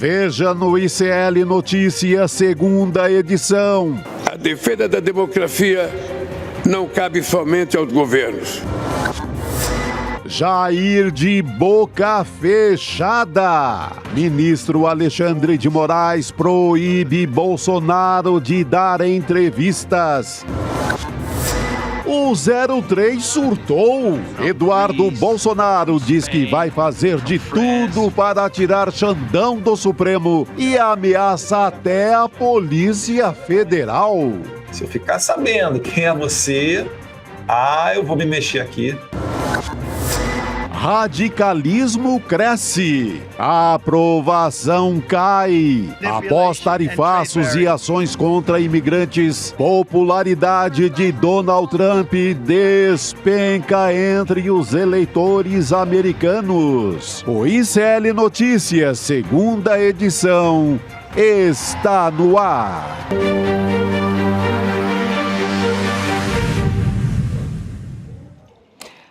Veja no ICL Notícias, segunda edição. A defesa da democracia não cabe somente aos governos. Jair de boca fechada. Ministro Alexandre de Moraes proíbe Bolsonaro de dar entrevistas. O 03 surtou. Eduardo Bolsonaro diz que vai fazer de tudo para tirar Xandão do Supremo e ameaça até a Polícia Federal. Se eu ficar sabendo quem é você, eu vou me mexer aqui. Radicalismo cresce, a aprovação cai. Após tarifaços e ações contra imigrantes, popularidade de Donald Trump despenca entre os eleitores americanos. O ICL Notícias, segunda edição, está no ar.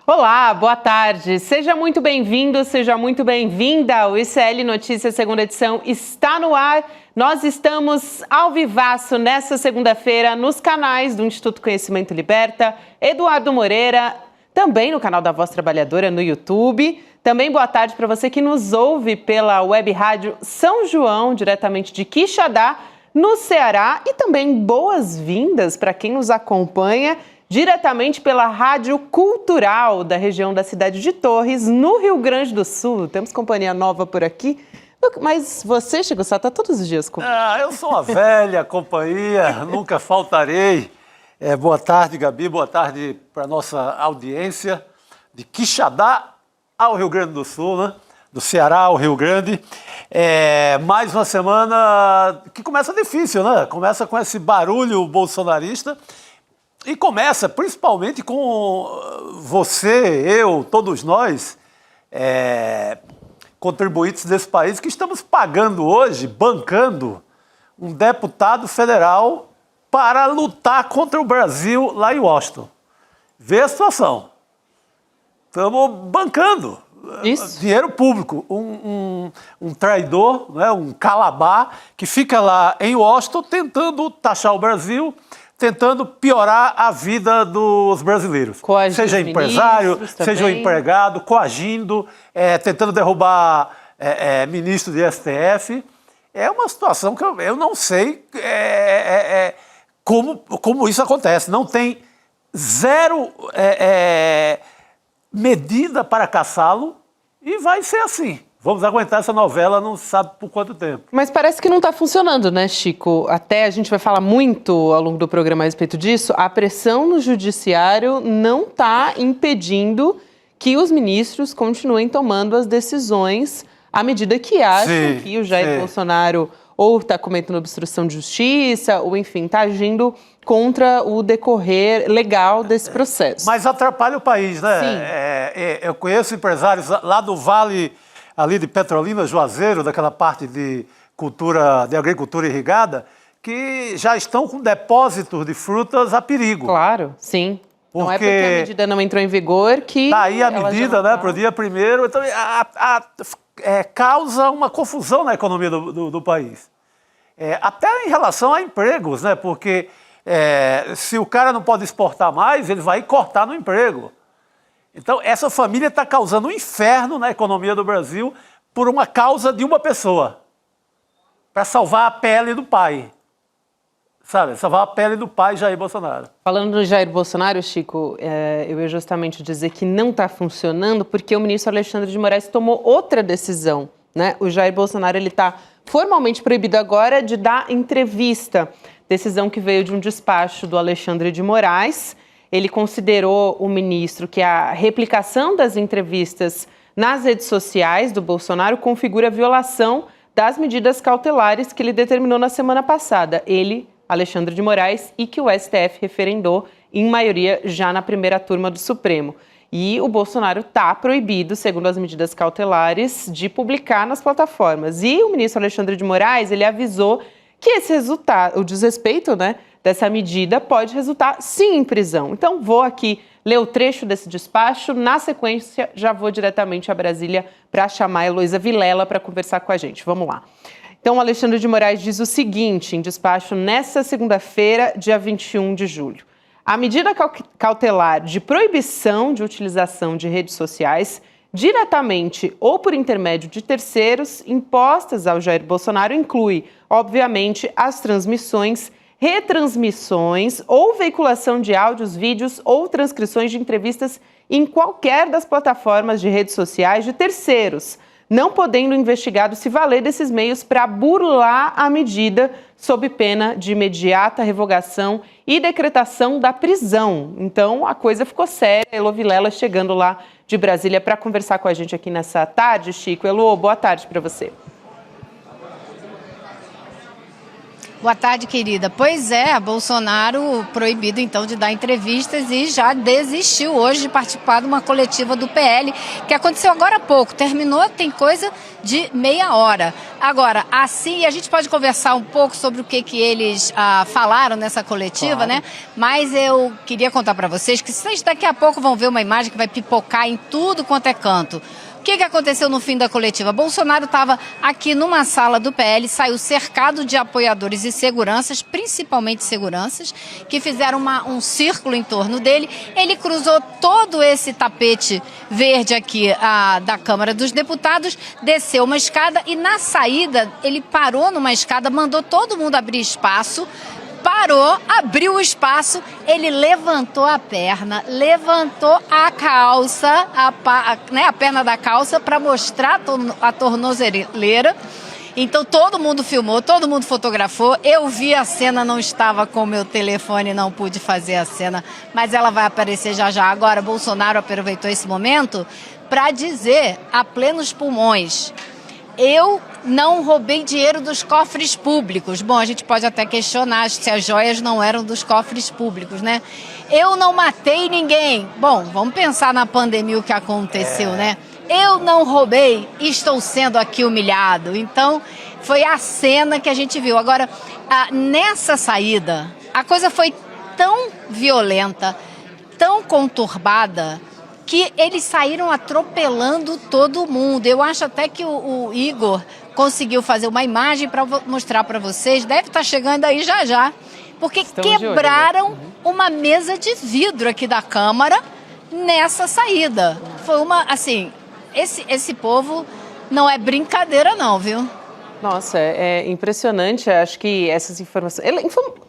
Olá, boa tarde. Seja muito bem-vindo, seja muito bem-vinda. O ICL Notícias, segunda edição, está no ar. Nós estamos ao vivaço nessa segunda-feira nos canais do Instituto Conhecimento Liberta, Eduardo Moreira, também no canal da Voz Trabalhadora no YouTube. Também boa tarde para você que nos ouve pela web rádio São João, diretamente de Quixadá, no Ceará. E também boas-vindas para quem nos acompanha diretamente pela Rádio Cultural da região da cidade de Torres, no Rio Grande do Sul. Temos companhia nova por aqui. Mas você, Chico Sá, está todos os dias comigo. Eu sou uma velha companhia, nunca faltarei. Boa tarde, Gabi, boa tarde para a nossa audiência de Quixadá ao Rio Grande do Sul, né? Do Ceará ao Rio Grande. Mais uma semana que começa difícil, né? Começa com esse barulho bolsonarista. E começa principalmente com você, eu, todos nós, contribuintes desse país, que estamos pagando hoje, bancando um deputado federal para lutar contra o Brasil lá em Washington. Vê a situação. Estamos bancando dinheiro público. Um traidor, né, um calabar, que fica lá em Washington tentando taxar o Brasil, tentando piorar a vida dos brasileiros. Seja empresário, seja empregado, coagindo, tentando derrubar ministro de STF. É uma situação que eu não sei como isso acontece. Não tem zero medida para caçá-lo e vai ser assim. Vamos aguentar essa novela, não se sabe por quanto tempo. Mas parece que não está funcionando, né, Chico? Até a gente vai falar muito ao longo do programa a respeito disso. A pressão no judiciário não está impedindo que os ministros continuem tomando as decisões à medida que acham que o Jair Bolsonaro ou está cometendo obstrução de justiça, ou enfim, está agindo contra o decorrer legal desse processo. Mas atrapalha o país, né? Eu conheço empresários lá do Vale ali de Petrolina, Juazeiro, daquela parte de agricultura irrigada, que já estão com depósitos de frutas a perigo. Claro, sim. Não é porque a medida não entrou em vigor que... Está aí a medida, né, para o dia 1º. Então, causa uma confusão na economia do país. Até em relação a empregos, né? Porque se o cara não pode exportar mais, ele vai cortar no emprego. Então, essa família está causando um inferno na economia do Brasil por uma causa de uma pessoa, para salvar a pele do pai. Sabe, salvar a pele do pai Jair Bolsonaro. Falando do Jair Bolsonaro, Chico, eu ia justamente dizer que não está funcionando porque o ministro Alexandre de Moraes tomou outra decisão, né? O Jair Bolsonaro está formalmente proibido agora de dar entrevista. Decisão que veio de um despacho do Alexandre de Moraes. Ele considerou o ministro que a replicação das entrevistas nas redes sociais do Bolsonaro configura violação das medidas cautelares que ele determinou na semana passada. Ele, Alexandre de Moraes, e que o STF referendou em maioria já na primeira turma do Supremo. E o Bolsonaro está proibido, segundo as medidas cautelares, de publicar nas plataformas. E o ministro Alexandre de Moraes, ele avisou que esse resultado, o desrespeito, né, dessa medida pode resultar, sim, em prisão. Então, vou aqui ler o trecho desse despacho. Na sequência, já vou diretamente a Brasília para chamar a Heloísa Vilela para conversar com a gente. Vamos lá. Então, o Alexandre de Moraes diz o seguinte, em despacho nesta segunda-feira, dia 21 de julho. A medida cautelar de proibição de utilização de redes sociais, diretamente ou por intermédio de terceiros, impostas ao Jair Bolsonaro, inclui, obviamente, as transmissões, retransmissões ou veiculação de áudios, vídeos ou transcrições de entrevistas em qualquer das plataformas de redes sociais de terceiros, não podendo o investigado se valer desses meios para burlar a medida sob pena de imediata revogação e decretação da prisão. Então, a coisa ficou séria. Elô Vilela chegando lá de Brasília para conversar com a gente aqui nessa tarde. Chico, Elô, boa tarde para você. Boa tarde, querida. Pois é, Bolsonaro proibido, então, de dar entrevistas e já desistiu hoje de participar de uma coletiva do PL, que aconteceu agora há pouco. Terminou, tem coisa de meia hora. Agora, assim, a gente pode conversar um pouco sobre o que eles falaram nessa coletiva, claro, né? Mas eu queria contar para vocês que vocês daqui a pouco vão ver uma imagem que vai pipocar em tudo quanto é canto. O que aconteceu no fim da coletiva? Bolsonaro estava aqui numa sala do PL, saiu cercado de apoiadores e seguranças, principalmente seguranças, que fizeram um círculo em torno dele. Ele cruzou todo esse tapete verde aqui da Câmara dos Deputados, desceu uma escada e na saída ele parou numa escada, mandou todo mundo abrir espaço. Parou, abriu o espaço, ele levantou a perna, levantou a calça, a perna da calça para mostrar a tornozeleira. Então todo mundo filmou, todo mundo fotografou. Eu vi a cena, não estava com o meu telefone, não pude fazer a cena, mas ela vai aparecer já já. Agora, Bolsonaro aproveitou esse momento para dizer a plenos pulmões: eu não roubei dinheiro dos cofres públicos. Bom, a gente pode até questionar se as joias não eram dos cofres públicos, né? Eu não matei ninguém. Bom, vamos pensar na pandemia, o que aconteceu, né? Eu não roubei, estou sendo aqui humilhado. Então, foi a cena que a gente viu. Agora, nessa saída, a coisa foi tão violenta, tão conturbada, que eles saíram atropelando todo mundo. Eu acho até que o Igor conseguiu fazer uma imagem para mostrar para vocês. Deve estar chegando aí já já. Porque quebraram uma mesa de vidro aqui da Câmara nessa saída. Foi uma, assim, esse povo não é brincadeira não, viu? Nossa, é impressionante. Acho que essas informações...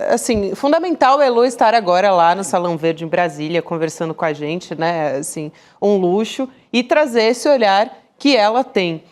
Assim, fundamental é a Elô estar agora lá no Salão Verde em Brasília, conversando com a gente, né? Assim, um luxo. E trazer esse olhar que ela tem.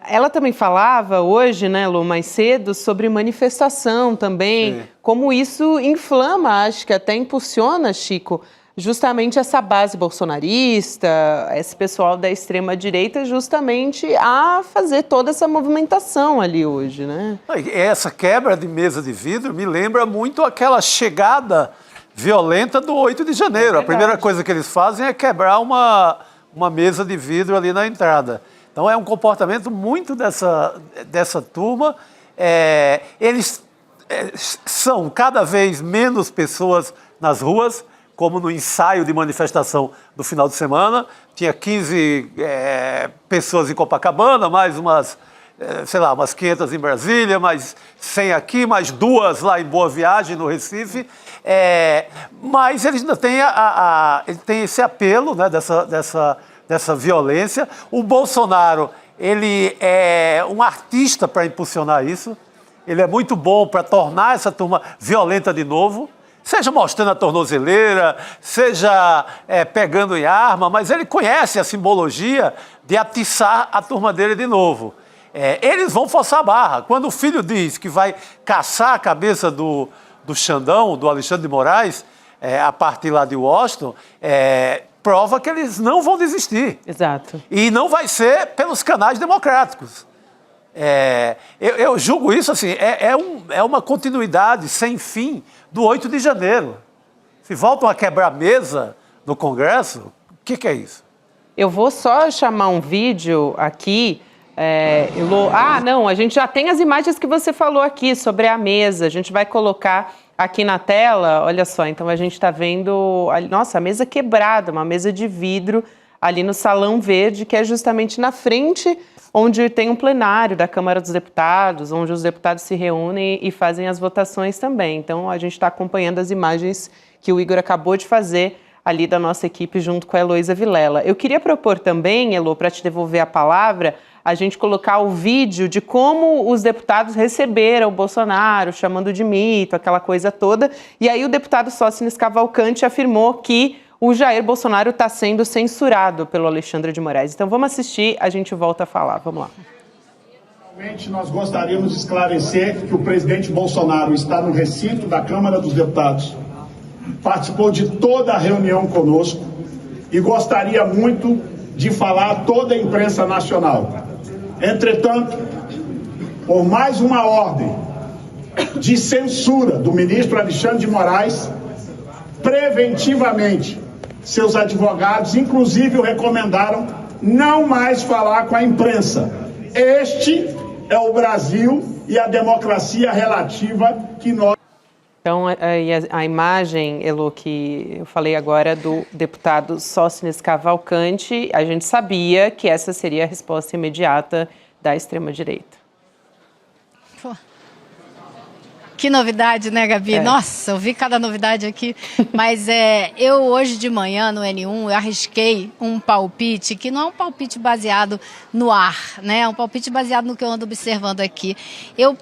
Ela também falava hoje, né, Elô, mais cedo, sobre manifestação também. Sim. Como isso inflama, acho que até impulsiona, Chico, justamente essa base bolsonarista, esse pessoal da extrema-direita, justamente a fazer toda essa movimentação ali hoje, né? Essa quebra de mesa de vidro me lembra muito aquela chegada violenta do 8 de janeiro. A primeira coisa que eles fazem é quebrar uma mesa de vidro ali na entrada. Então é um comportamento muito dessa turma. Eles são cada vez menos pessoas nas ruas, como no ensaio de manifestação do final de semana. Tinha 15 pessoas em Copacabana, mais umas 500 em Brasília, mais 100 aqui, mais 2 lá em Boa Viagem, no Recife. Mas eles ainda têm, ele tem esse apelo, né, dessa violência. O Bolsonaro, ele é um artista para impulsionar isso. Ele é muito bom para tornar essa turma violenta de novo. Seja mostrando a tornozeleira, seja pegando em arma, mas ele conhece a simbologia de atiçar a turma dele de novo. Eles vão forçar a barra. Quando o filho diz que vai caçar a cabeça do Xandão, do Alexandre de Moraes, a partir lá de Washington, prova que eles não vão desistir. Exato. E não vai ser pelos canais democráticos. Eu julgo isso assim, é uma continuidade sem fim do 8 de janeiro. Se voltam a quebrar mesa no Congresso, o que é isso? Eu vou só chamar um vídeo aqui. Não, a gente já tem as imagens que você falou aqui sobre a mesa. A gente vai colocar aqui na tela, olha só, então a gente está vendo, nossa, a mesa quebrada, uma mesa de vidro ali no Salão Verde, que é justamente na frente onde tem um plenário da Câmara dos Deputados, onde os deputados se reúnem e fazem as votações também. Então a gente está acompanhando as imagens que o Igor acabou de fazer ali da nossa equipe junto com a Heloísa Vilela. Eu queria propor também, Elo, para te devolver a palavra, a gente colocar o vídeo de como os deputados receberam o Bolsonaro, chamando de mito, aquela coisa toda. E aí o deputado Sóstenes Cavalcante afirmou que o Jair Bolsonaro está sendo censurado pelo Alexandre de Moraes. Então vamos assistir, a gente volta a falar. Vamos lá. Realmente nós gostaríamos de esclarecer que o presidente Bolsonaro está no recinto da Câmara dos Deputados, participou de toda a reunião conosco e gostaria muito de falar a toda a imprensa nacional. Entretanto, por mais uma ordem de censura do ministro Alexandre de Moraes, preventivamente, seus advogados, inclusive, o recomendaram não mais falar com a imprensa. Este é o Brasil e a democracia relativa que nós... Então, a imagem, Elo, que eu falei agora do deputado Sóstenes Cavalcante, a gente sabia que essa seria a resposta imediata da extrema-direita. Que novidade, né, Gabi? Nossa, eu vi cada novidade aqui. Mas eu hoje de manhã no N1 eu arrisquei um palpite que não é um palpite baseado no ar, né? É um palpite baseado no que eu ando observando aqui. Eu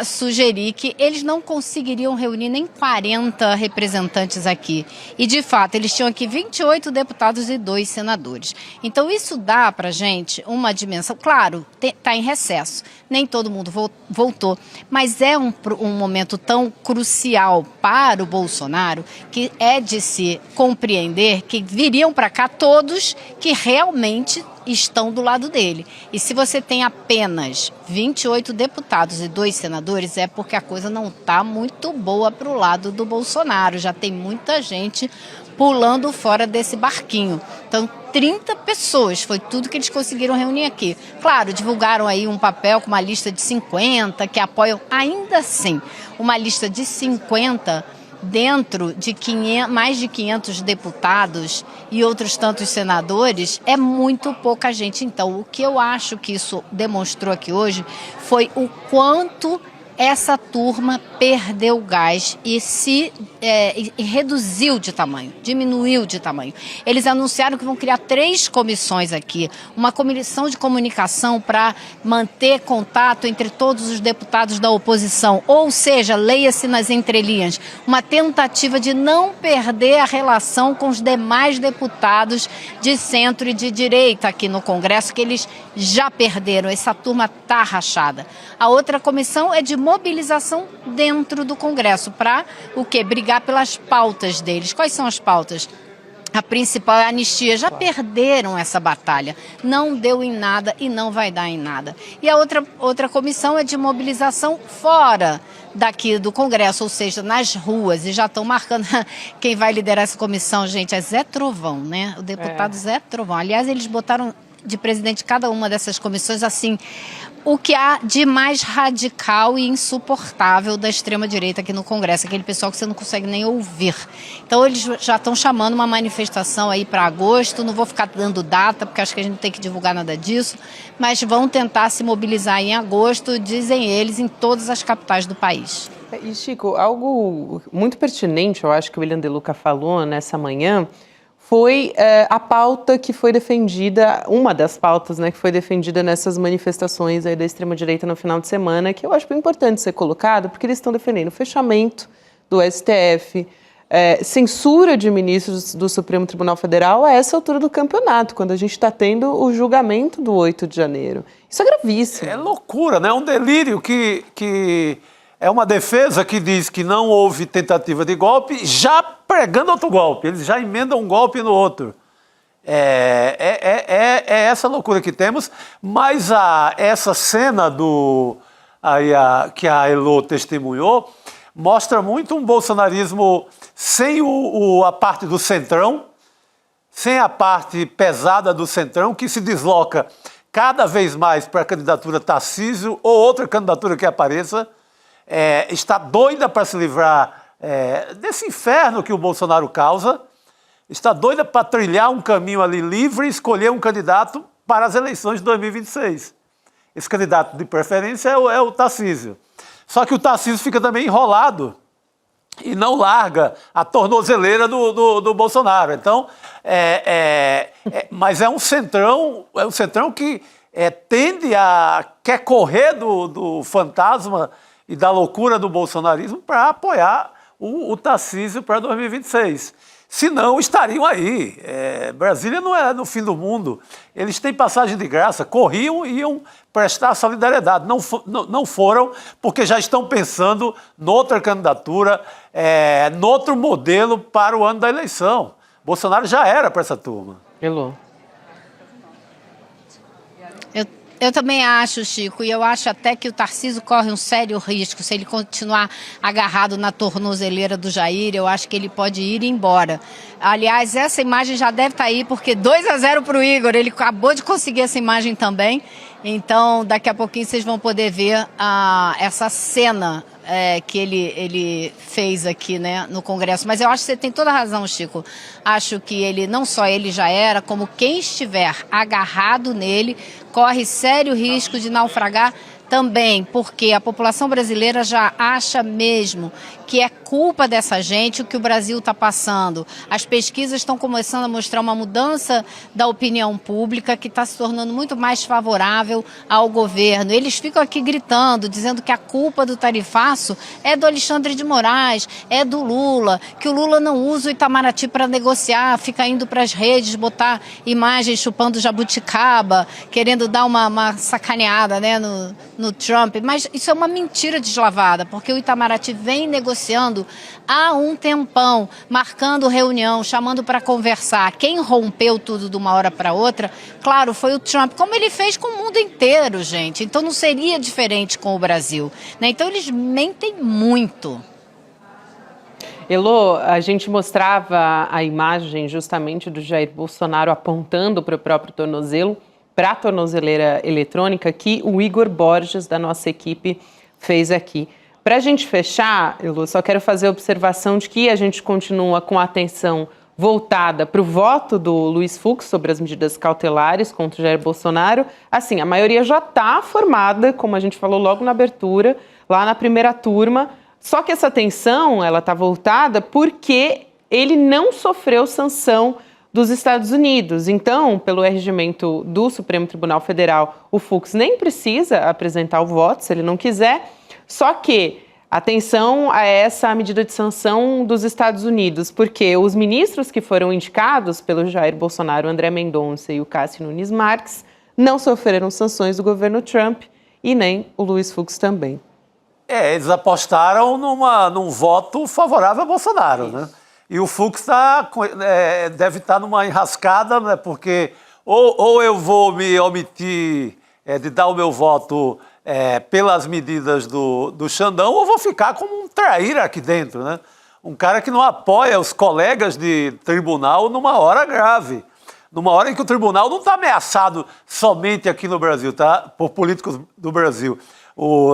sugeri que eles não conseguiriam reunir nem 40 representantes aqui. E, de fato, eles tinham aqui 28 deputados e 2 senadores. Então, isso dá para a gente uma dimensão. Claro, está em recesso, nem todo mundo voltou, mas é um momento tão crucial para o Bolsonaro que é de se compreender que viriam para cá todos que realmente estão do lado dele. E se você tem apenas 28 deputados e 2 senadores, é porque a coisa não está muito boa para o lado do Bolsonaro. Já tem muita gente pulando fora desse barquinho. Então, 30 pessoas, foi tudo que eles conseguiram reunir aqui. Claro, divulgaram aí um papel com uma lista de 50 que apoiam, ainda assim, uma lista de 50 dentro de mais de 500 deputados e outros tantos senadores, é muito pouca gente. Então, o que eu acho que isso demonstrou aqui hoje foi o quanto essa turma perdeu gás e e reduziu de tamanho, diminuiu de tamanho. Eles anunciaram que vão criar 3 comissões aqui, uma comissão de comunicação para manter contato entre todos os deputados da oposição, ou seja, leia-se nas entrelinhas, uma tentativa de não perder a relação com os demais deputados de centro e de direita aqui no Congresso, que eles já perderam, essa turma está rachada. A outra comissão é de mobilização dentro do Congresso, para o quê? Brigar pelas pautas deles. Quais são as pautas? A principal é a anistia. Já perderam essa batalha. Não deu em nada e não vai dar em nada. E a outra comissão é de mobilização fora daqui do Congresso, ou seja, nas ruas. E já estão marcando quem vai liderar essa comissão, gente, é Zé Trovão, né? O deputado Zé Trovão. Aliás, eles botaram de presidente cada uma dessas comissões, assim, o que há de mais radical e insuportável da extrema-direita aqui no Congresso, aquele pessoal que você não consegue nem ouvir. Então, eles já estão chamando uma manifestação aí para agosto, não vou ficar dando data, porque acho que a gente não tem que divulgar nada disso, mas vão tentar se mobilizar em agosto, dizem eles, em todas as capitais do país. E, Chico, algo muito pertinente, eu acho que o William De Luca falou nessa manhã, foi a pauta que foi defendida, uma das pautas, né, que foi defendida nessas manifestações aí da extrema-direita no final de semana, que eu acho importante ser colocado, porque eles estão defendendo o fechamento do STF, censura de ministros do Supremo Tribunal Federal a essa altura do campeonato, quando a gente está tendo o julgamento do 8 de janeiro. Isso é gravíssimo. É loucura, né? É um delírio que é uma defesa que diz que não houve tentativa de golpe, já pregando outro golpe. Eles já emendam um golpe no outro. É essa loucura que temos, mas essa cena que a Elo testemunhou mostra muito um bolsonarismo sem a parte do centrão, sem a parte pesada do centrão, que se desloca cada vez mais para a candidatura Tarcísio ou outra candidatura que apareça. Está doida para se livrar desse inferno que o Bolsonaro causa, está doida para trilhar um caminho ali livre e escolher um candidato para as eleições de 2026. Esse candidato de preferência é o Tarcísio. Só que o Tarcísio fica também enrolado e não larga a tornozeleira do Bolsonaro. Então, mas é um centrão que quer correr do fantasma e da loucura do bolsonarismo para apoiar o Tarcísio para 2026. Senão, estariam aí. Brasília não é no fim do mundo. Eles têm passagem de graça, corriam e iam prestar solidariedade. Não foram, porque já estão pensando noutra candidatura, noutro modelo para o ano da eleição. Bolsonaro já era para essa turma. Elô. Eu também acho, Chico, e eu acho até que o Tarcísio corre um sério risco. Se ele continuar agarrado na tornozeleira do Jair, eu acho que ele pode ir embora. Aliás, essa imagem já deve estar aí, porque 2-0 para o Igor, ele acabou de conseguir essa imagem também. Então, daqui a pouquinho vocês vão poder ver essa cena que ele fez aqui, né, no Congresso. Mas eu acho que você tem toda a razão, Chico. Acho que não só ele já era, como quem estiver agarrado nele, corre sério risco de naufragar também, porque a população brasileira já acha mesmo que é culpa dessa gente o que o Brasil está passando. As pesquisas estão começando a mostrar uma mudança da opinião pública que está se tornando muito mais favorável ao governo. Eles ficam aqui gritando, dizendo que a culpa do tarifaço é do Alexandre de Moraes, é do Lula, que o Lula não usa o Itamaraty para negociar, fica indo para as redes, botar imagens chupando jabuticaba, querendo dar uma sacaneada, né, no Trump. Mas isso é uma mentira deslavada, porque o Itamaraty vem negociando há um tempão, marcando reunião, chamando para conversar. Quem rompeu tudo de uma hora para outra, claro, foi o Trump, como ele fez com o mundo inteiro, gente. Então não seria diferente com o Brasil, né? Então eles mentem muito. Elô, a gente mostrava a imagem justamente do Jair Bolsonaro apontando para o próprio tornozelo, para a tornozeleira eletrônica, que o Igor Borges, da nossa equipe, fez aqui. Para a gente fechar, Elô, só quero fazer a observação de que a gente continua com a atenção voltada para o voto do Luiz Fux sobre as medidas cautelares contra o Jair Bolsonaro. Assim, a maioria já está formada, como a gente falou logo na abertura, lá na primeira turma, só que essa atenção ela está voltada porque ele não sofreu sanção dos Estados Unidos. Então, pelo regimento do Supremo Tribunal Federal, o Fux nem precisa apresentar o voto, se ele não quiser. Só que, atenção a essa medida de sanção dos Estados Unidos, porque os ministros que foram indicados pelo Jair Bolsonaro, André Mendonça e o Cássio Nunes Marques, não sofreram sanções do governo Trump e nem o Luiz Fux também. Eles apostaram num voto favorável a Bolsonaro, né? E o Fux deve estar numa enrascada, né? Porque ou eu vou me omitir de dar o meu voto pelas medidas do Xandão, ou vou ficar como um traíra aqui dentro, né? Um cara que não apoia os colegas de tribunal numa hora grave. Numa hora em que o tribunal não está ameaçado somente aqui no Brasil, tá? Por políticos do Brasil.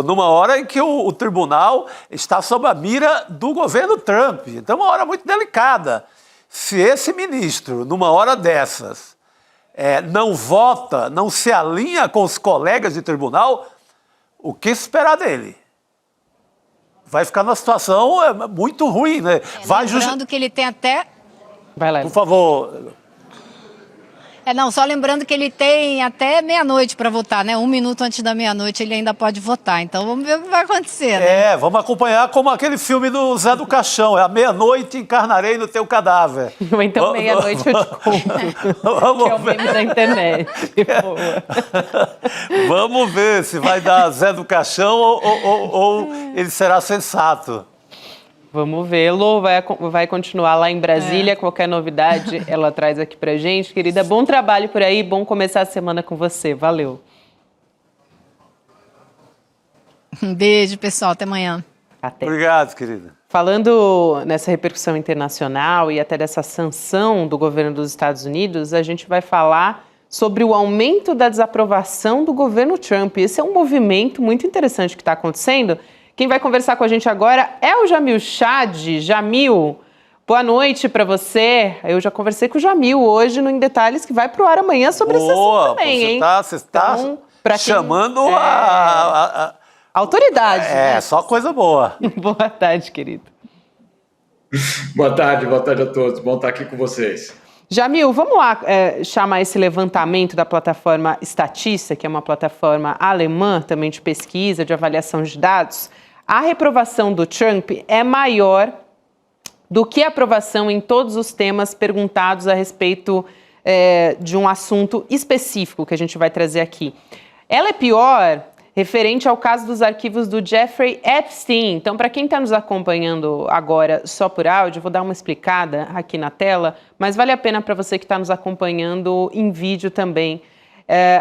Numa hora em que o tribunal está sob a mira do governo Trump. Então, é uma hora muito delicada. Se esse ministro, numa hora dessas, não vota, não se alinha com os colegas de tribunal, o que esperar dele? Vai ficar numa situação muito ruim, né? Lembrando que ele tem até... Vai lá. Por favor... só lembrando que ele tem até meia-noite para votar, né? 1 minuto antes da meia-noite ele ainda pode votar. Então vamos ver o que vai acontecer, né? Vamos acompanhar como aquele filme do Zé do Caixão. À meia-noite encarnarei no teu cadáver. Ou então meia-noite eu te conto. Que é o meme da internet. Vamos ver se vai dar Zé do Caixão ou ele será sensato. Vamos ver. Elô vai continuar lá em Brasília. Qualquer novidade ela traz aqui pra gente. Querida, bom trabalho por aí. Bom começar a semana com você. Valeu. Um beijo, pessoal. Até amanhã. Até. Obrigado, querida. Falando nessa repercussão internacional e até dessa sanção do governo dos Estados Unidos, a gente vai falar sobre o aumento da desaprovação do governo Trump. Esse é um movimento muito interessante que está acontecendo, Quem vai conversar com a gente agora é o Jamil Chad. Jamil, boa noite para você. Eu já conversei com o Jamil hoje no Em Detalhes, que vai pro ar amanhã sobre esse assunto também, hein? Você está chamando a autoridade. né? Só coisa boa. Boa tarde, querido. Boa tarde a todos. Bom estar aqui com vocês. Jamil, vamos lá chamar esse levantamento da plataforma Statista, que é uma plataforma alemã também de pesquisa, de avaliação de dados. A reprovação do Trump é maior do que a aprovação em todos os temas perguntados a respeito de um assunto específico que a gente vai trazer aqui. Ela é pior referente ao caso dos arquivos do Jeffrey Epstein. Então, para quem está nos acompanhando agora só por áudio, vou dar uma explicada aqui na tela, mas vale a pena para você que está nos acompanhando em vídeo também.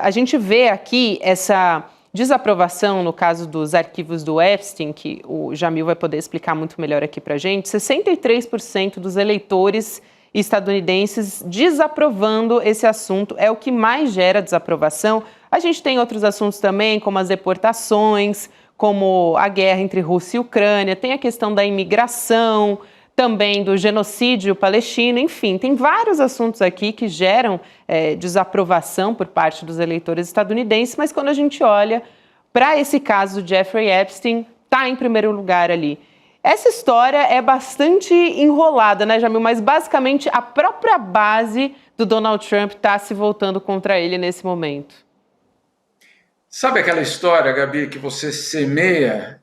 A gente vê aqui essa desaprovação no caso dos arquivos do Epstein, que o Jamil vai poder explicar muito melhor aqui para a gente. 63% dos eleitores estadunidenses desaprovando esse assunto, é o que mais gera desaprovação. A gente tem outros assuntos também, como as deportações, como a guerra entre Rússia e Ucrânia, tem a questão da imigração, também do genocídio palestino, enfim, tem vários assuntos aqui que geram desaprovação por parte dos eleitores estadunidenses, mas quando a gente olha para esse caso do Jeffrey Epstein, está em primeiro lugar ali. Essa história é bastante enrolada, né, Jamil? Mas basicamente a própria base do Donald Trump está se voltando contra ele nesse momento. Sabe aquela história, Gabi, que você semeia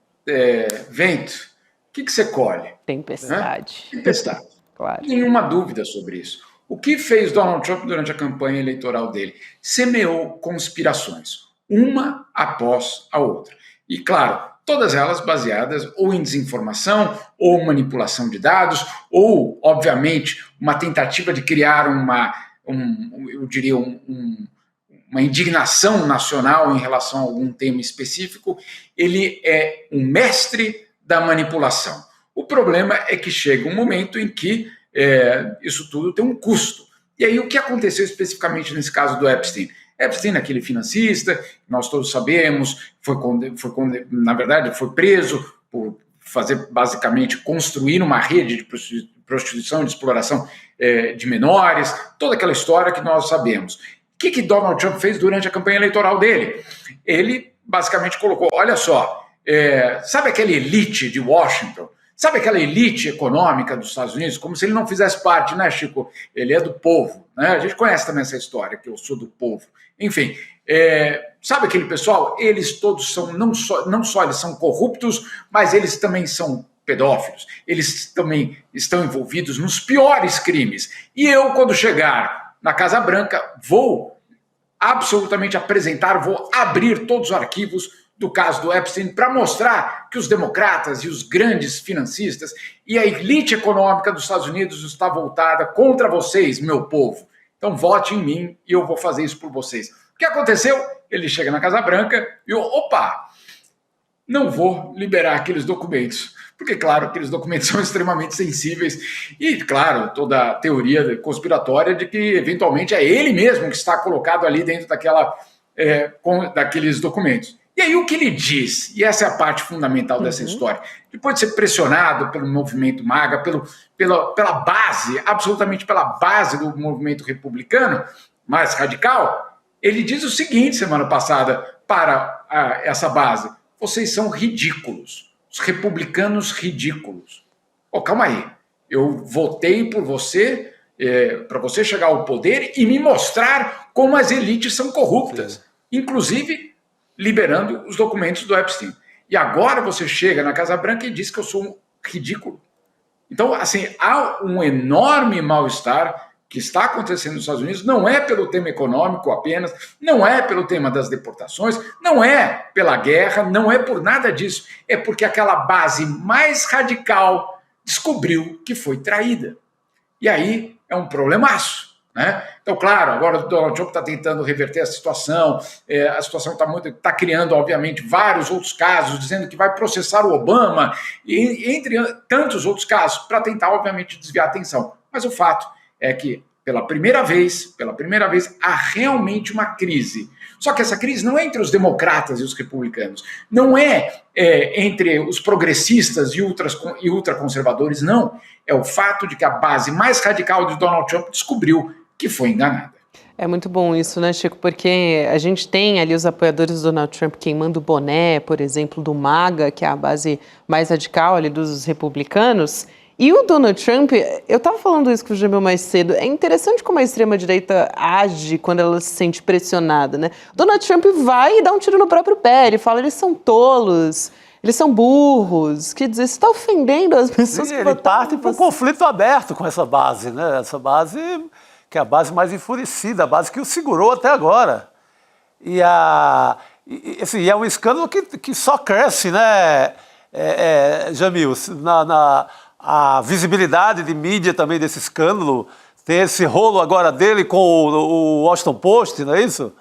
vento? O que você colhe? Tempestade. Tempestade. Claro. Nenhuma dúvida sobre isso. O que fez Donald Trump durante a campanha eleitoral dele? Semeou conspirações, uma após a outra. E, claro, todas elas baseadas ou em desinformação, ou manipulação de dados, ou, obviamente, uma tentativa de criar uma indignação nacional em relação a algum tema específico. Ele é um mestre da manipulação. O problema é que chega um momento em que isso tudo tem um custo. E aí o que aconteceu especificamente nesse caso do Epstein? Epstein, aquele financista, nós todos sabemos, na verdade foi preso por fazer basicamente construir uma rede de prostituição, de exploração de menores, toda aquela história que nós sabemos. O que Donald Trump fez durante a campanha eleitoral dele? Ele basicamente colocou, olha só, sabe aquela elite de Washington? Sabe aquela elite econômica dos Estados Unidos? Como se ele não fizesse parte, né, Chico? Ele é do povo, né? A gente conhece também essa história, que eu sou do povo. Enfim, sabe aquele pessoal? Eles todos são, não só eles são corruptos, mas eles também são pedófilos. Eles também estão envolvidos nos piores crimes. E eu, quando chegar na Casa Branca, vou absolutamente vou abrir todos os arquivos do caso do Epstein para mostrar que os democratas e os grandes financistas e a elite econômica dos Estados Unidos está voltada contra vocês, meu povo. Então vote em mim e eu vou fazer isso por vocês. O que aconteceu? Ele chega na Casa Branca e não vou liberar aqueles documentos. Porque, claro, aqueles documentos são extremamente sensíveis e, claro, toda a teoria conspiratória de que, eventualmente, é ele mesmo que está colocado ali dentro daqueles documentos. E aí o que ele diz, e essa é a parte fundamental dessa história, depois de ser pressionado pelo movimento MAGA, pela base, absolutamente pela base do movimento republicano mais radical, ele diz o seguinte semana passada para essa base: vocês são ridículos, os republicanos ridículos. Calma aí, eu votei por você, para você chegar ao poder e me mostrar como as elites são corruptas, inclusive liberando os documentos do Epstein. E agora você chega na Casa Branca e diz que eu sou um ridículo. Então, assim, há um enorme mal-estar que está acontecendo nos Estados Unidos, não é pelo tema econômico apenas, não é pelo tema das deportações, não é pela guerra, não é por nada disso, é porque aquela base mais radical descobriu que foi traída. E aí é um problemaço, né? Então, claro, agora o Donald Trump está tentando reverter a situação está criando, obviamente, vários outros casos, dizendo que vai processar o Obama, entre tantos outros casos, para tentar, obviamente, desviar a atenção. Mas o fato é que, pela primeira vez, há realmente uma crise. Só que essa crise não é entre os democratas e os republicanos, não é, entre os progressistas e ultraconservadores, não. É o fato de que a base mais radical de Donald Trump descobriu que foi enganada. É muito bom isso, né, Chico? Porque a gente tem ali os apoiadores do Donald Trump queimando o boné, por exemplo, do MAGA, que é a base mais radical ali dos republicanos. E o Donald Trump, eu estava falando isso com o Jamil mais cedo, é interessante como a extrema-direita age quando ela se sente pressionada, né? O Donald Trump vai e dá um tiro no próprio pé, ele fala, eles são tolos, eles são burros, quer dizer, você está ofendendo as pessoas que votaram. Ele parte para um conflito aberto com essa base, né? Essa base que é a base mais enfurecida, a base que o segurou até agora. E é um escândalo que só cresce, né, Jamil? A visibilidade de mídia também desse escândalo, tem esse rolo agora dele com o Washington Post, não é isso?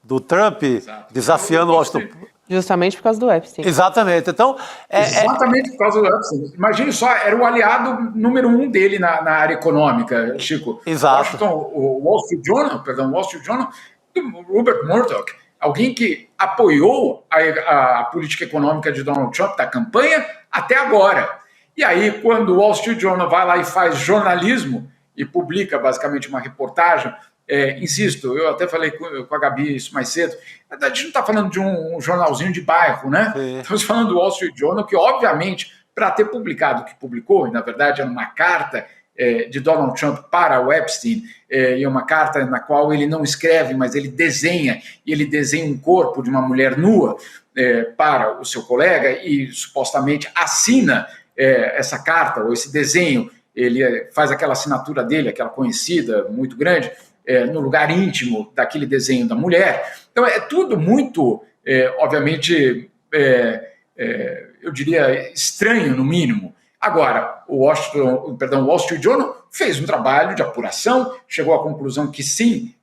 Do Trump. Exato. Desafiando o Washington Post. Justamente por causa do Epstein. Exatamente. Então, exatamente por causa do Epstein. Imagine só, era o aliado número 1 dele na área econômica, Chico. Exato. O Wall Street Journal, do Rupert Murdoch, alguém que apoiou a política econômica de Donald Trump, da campanha, até agora. E aí, quando o Wall Street Journal vai lá e faz jornalismo e publica basicamente uma reportagem, insisto, eu até falei com a Gabi isso mais cedo, a gente não está falando de um jornalzinho de bairro, né? Sim. Estamos falando do Wall Street Journal, que obviamente, para ter publicado o que publicou, e na verdade era uma carta de Donald Trump para o Epstein, e uma carta na qual ele não escreve, mas ele desenha, e ele desenha um corpo de uma mulher nua para o seu colega e supostamente assina essa carta ou esse desenho, ele faz aquela assinatura dele, aquela conhecida, muito grande, no lugar íntimo daquele desenho da mulher. Então é tudo muito, obviamente, eu diria estranho no mínimo. Agora, o Wall Street Journal fez um trabalho de apuração, chegou à conclusão que sim,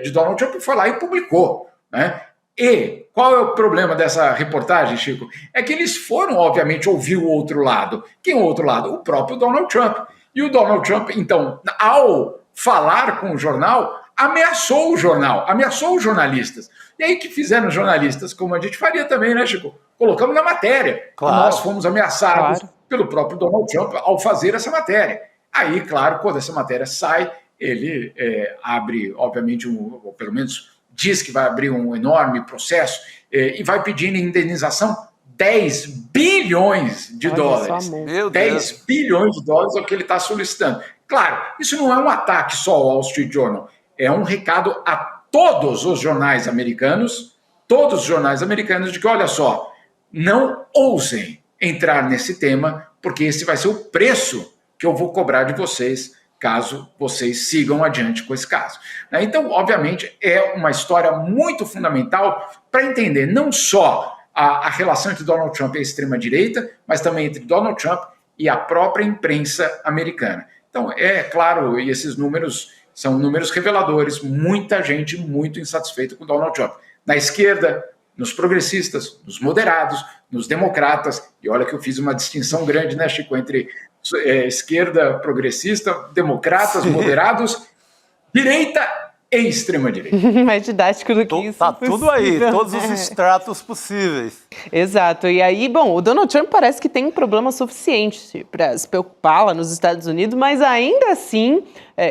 de Donald Trump, e foi lá e publicou, né? E qual é o problema dessa reportagem, Chico? É que eles foram, obviamente, ouvir o outro lado. Quem é o outro lado? O próprio Donald Trump. E o Donald Trump, então, ao falar com o jornal, ameaçou o jornal, ameaçou os jornalistas. E aí que fizeram os jornalistas, como a gente faria também, né, Chico? Colocamos na matéria. Claro. Nós fomos ameaçados pelo próprio Donald Trump ao fazer essa matéria. Aí, claro, quando essa matéria sai, ele abre, obviamente, ou pelo menos diz que vai abrir um enorme processo e vai pedir indenização 10 bilhões de dólares. 10 bilhões de dólares é o que ele está solicitando. Claro, isso não é um ataque só ao Wall Street Journal, é um recado a todos os jornais americanos, de que, olha só, não ousem entrar nesse tema, porque esse vai ser o preço que eu vou cobrar de vocês, caso vocês sigam adiante com esse caso. Então, obviamente, é uma história muito fundamental para entender não só a relação entre Donald Trump e a extrema-direita, mas também entre Donald Trump e a própria imprensa americana. Então, é claro, e esses números são números reveladores, muita gente muito insatisfeita com Donald Trump. Na esquerda, nos progressistas, nos moderados, nos democratas, e olha que eu fiz uma distinção grande, né, Chico, entre esquerda progressista, democratas, moderados, direita e extrema-direita. Mais didático do que isso. Está tudo aí, todos os estratos possíveis. Exato. E aí, bom, o Donald Trump parece que tem um problema suficiente para se preocupar lá nos Estados Unidos, mas ainda assim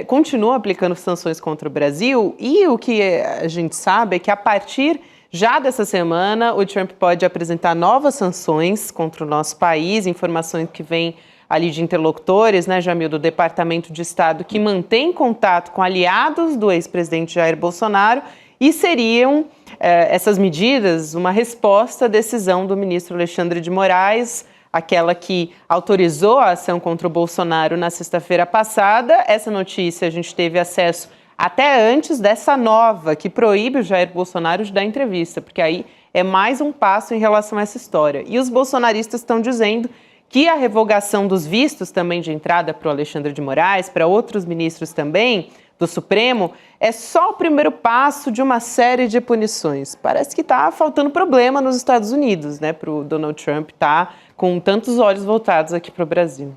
continua aplicando sanções contra o Brasil. E o que a gente sabe é que a partir já dessa semana o Trump pode apresentar novas sanções contra o nosso país, informações que vêm ali de interlocutores, né, Jamil, do Departamento de Estado, que mantém contato com aliados do ex-presidente Jair Bolsonaro, e seriam essas medidas uma resposta à decisão do ministro Alexandre de Moraes, aquela que autorizou a ação contra o Bolsonaro na sexta-feira passada. Essa notícia a gente teve acesso até antes dessa nova, que proíbe o Jair Bolsonaro de dar entrevista, porque aí é mais um passo em relação a essa história. E os bolsonaristas estão dizendo que a revogação dos vistos também de entrada para o Alexandre de Moraes, para outros ministros também do Supremo, é só o primeiro passo de uma série de punições. Parece que está faltando problema nos Estados Unidos, né, para o Donald Trump estar com tantos olhos voltados aqui para o Brasil.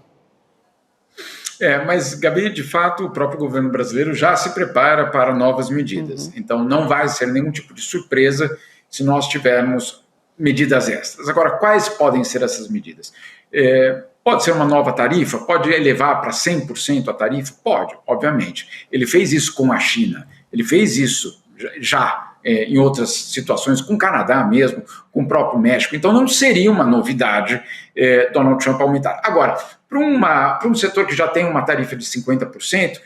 Mas, Gabi, de fato, o próprio governo brasileiro já se prepara para novas medidas. Então, não vai ser nenhum tipo de surpresa se nós tivermos medidas extras. Agora, quais podem ser essas medidas? Pode ser uma nova tarifa? Pode elevar para 100% a tarifa? Pode, obviamente. Ele fez isso com a China, ele fez isso já em outras situações, com o Canadá mesmo, com o próprio México. Então, não seria uma novidade Donald Trump aumentar. Agora, para um setor que já tem uma tarifa de 50%,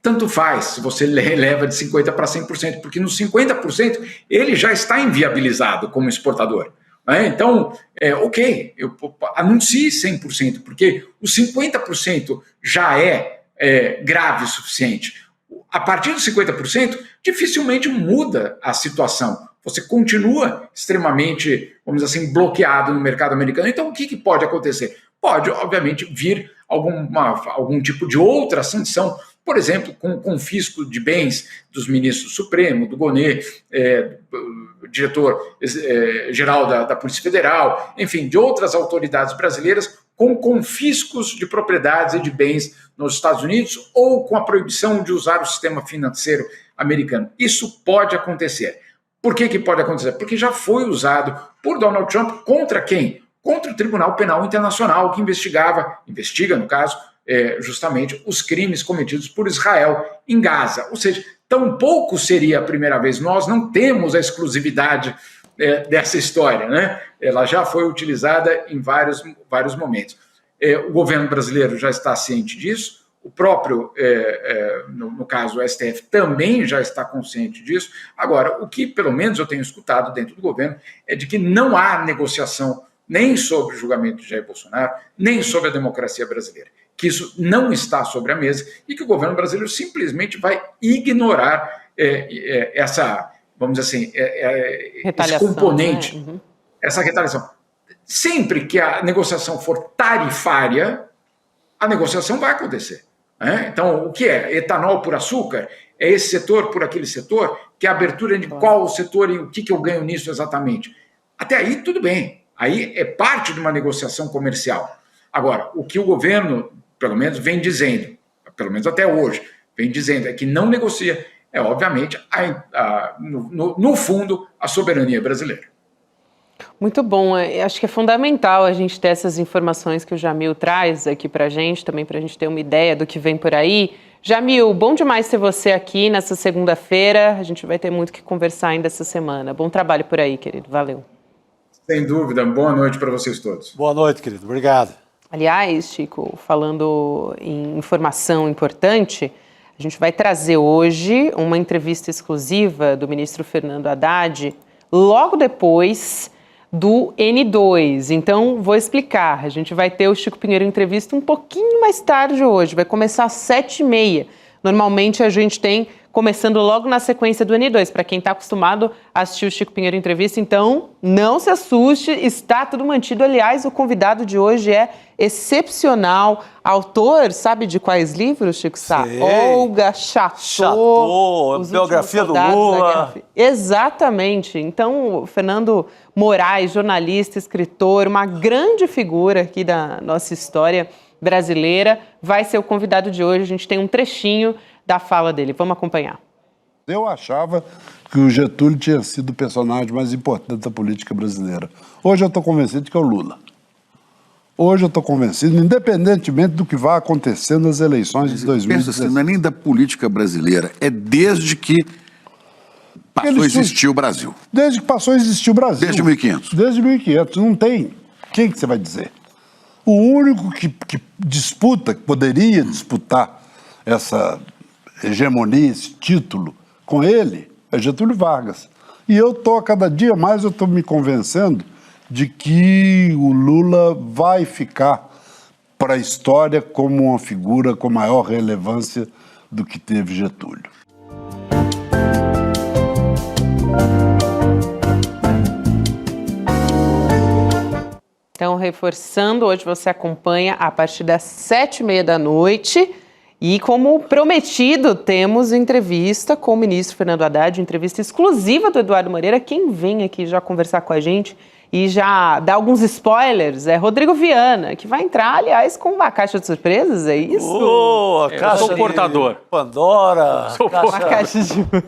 tanto faz se você leva de 50% para 100%, porque nos 50% ele já está inviabilizado como exportador. Então, ok, eu anuncie 100%, porque o 50% já é grave o suficiente. A partir dos 50%, dificilmente muda a situação. Você continua extremamente, vamos dizer assim, bloqueado no mercado americano. Então, o que pode acontecer? Pode, obviamente, vir algum tipo de outra sanção, por exemplo, com o confisco de bens dos ministros do Supremo, do Gonê, diretor-geral da Polícia Federal, enfim, de outras autoridades brasileiras, com confiscos de propriedades e de bens nos Estados Unidos ou com a proibição de usar o sistema financeiro americano. Isso pode acontecer. Por que pode acontecer? Porque já foi usado por Donald Trump contra quem? Contra o Tribunal Penal Internacional, que investiga, no caso, justamente os crimes cometidos por Israel em Gaza. Ou seja, tampouco seria a primeira vez. Nós não temos a exclusividade dessa história, né? Ela já foi utilizada em vários momentos. O governo brasileiro já está ciente disso, o próprio, no caso, o STF também já está consciente disso. Agora, o que pelo menos eu tenho escutado dentro do governo é de que não há negociação nem sobre o julgamento de Jair Bolsonaro, nem sobre a democracia brasileira, que isso não está sobre a mesa e que o governo brasileiro simplesmente vai ignorar essa, vamos dizer assim, esse componente, né? Essa retaliação. Sempre que a negociação for tarifária, a negociação vai acontecer. Né? Então, o que é? Etanol por açúcar? É esse setor por aquele setor? Que é a abertura de qual setor e o que eu ganho nisso exatamente? Até aí, tudo bem. Aí é parte de uma negociação comercial. Agora, o que o governo, pelo menos, vem dizendo, pelo menos até hoje, vem dizendo é que não negocia, obviamente, no fundo, a soberania brasileira. Muito bom, acho que é fundamental a gente ter essas informações que o Jamil traz aqui pra gente, também pra gente ter uma ideia do que vem por aí. Jamil, bom demais ter você aqui nessa segunda-feira, a gente vai ter muito que conversar ainda essa semana. Bom trabalho por aí, querido, valeu. Sem dúvida, boa noite para vocês todos. Boa noite, querido, obrigado. Aliás, Chico, falando em informação importante, a gente vai trazer hoje uma entrevista exclusiva do ministro Fernando Haddad, logo depois do N2. Então, vou explicar. A gente vai ter o Chico Pinheiro em entrevista um pouquinho mais tarde hoje. Vai começar às 7h30. Normalmente, a gente tem começando logo na sequência do N2. Para quem está acostumado a assistir o Chico Pinheiro em entrevista, então, não se assuste, está tudo mantido. Aliás, o convidado de hoje é excepcional. Autor, sabe de quais livros, Chico Sá? Olga Chateau, biografia do Lula. Exatamente. Então, o Fernando Moraes, jornalista, escritor, uma grande figura aqui da nossa história brasileira, vai ser o convidado de hoje. A gente tem um trechinho da fala dele. Vamos acompanhar. Eu achava que o Getúlio tinha sido o personagem mais importante da política brasileira. Hoje eu estou convencido de que é o Lula. Hoje eu estou convencido, independentemente do que vai acontecer nas eleições de 2016. Pensa assim, não é nem da política brasileira, é desde que passou a existir o Brasil. Desde que passou a existir o Brasil. Desde 1500. Desde 1500. Não tem. Quem que você vai dizer? O único que disputa, que poderia disputar essa hegemonia, esse título com ele, é Getúlio Vargas. E eu estou, cada dia mais, eu estou me convencendo de que o Lula vai ficar para a história como uma figura com maior relevância do que teve Getúlio. Então, reforçando, hoje você acompanha a partir das 7h30 da noite. E como prometido, temos entrevista com o ministro Fernando Haddad, entrevista exclusiva do Eduardo Moreira. Quem vem aqui já conversar com a gente e já dar alguns spoilers é Rodrigo Viana, que vai entrar, aliás, com uma caixa de surpresas, é isso? A caixa sou portador. Pandora,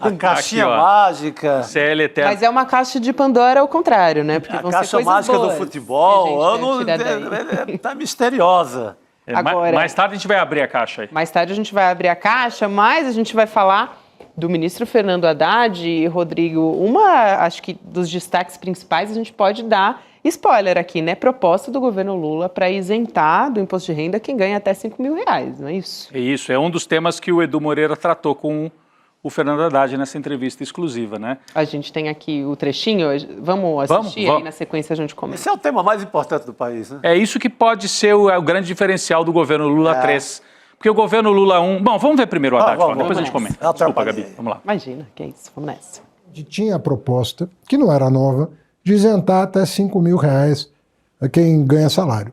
A caixinha Aqui, ó. mágica. CL Eterno. Mas é uma caixa de Pandora ao contrário, né? Porque A vão caixa ser coisas mágica boas do futebol, que a gente deve tirar daí. tá misteriosa. Agora- Mais tarde a gente vai abrir a caixa aí. Mais tarde a gente vai abrir a caixa, mas a gente vai falar do ministro Fernando Haddad e, Rodrigo, acho que dos destaques principais a gente pode dar spoiler aqui, né? Proposta do governo Lula para isentar do imposto de renda quem ganha até R$5 mil, não é isso? É isso, é um dos temas que o Edu Moreira tratou com o Fernando Haddad nessa entrevista exclusiva, né? A gente tem aqui o trechinho, vamos assistir Vamos. aí na sequência a gente comenta. Esse é o tema mais importante do país, né? É isso que pode ser o grande diferencial do governo Lula 3. Porque o governo Lula 1... Bom, vamos ver primeiro o Haddad, vamos, depois a vamos gente nessa. comenta. Desculpa, Atrapalhei. Gabi, vamos lá. Imagina, que é isso, vamos nessa. Tinha a proposta, que não era nova, de isentar até R$5 mil a quem ganha salário.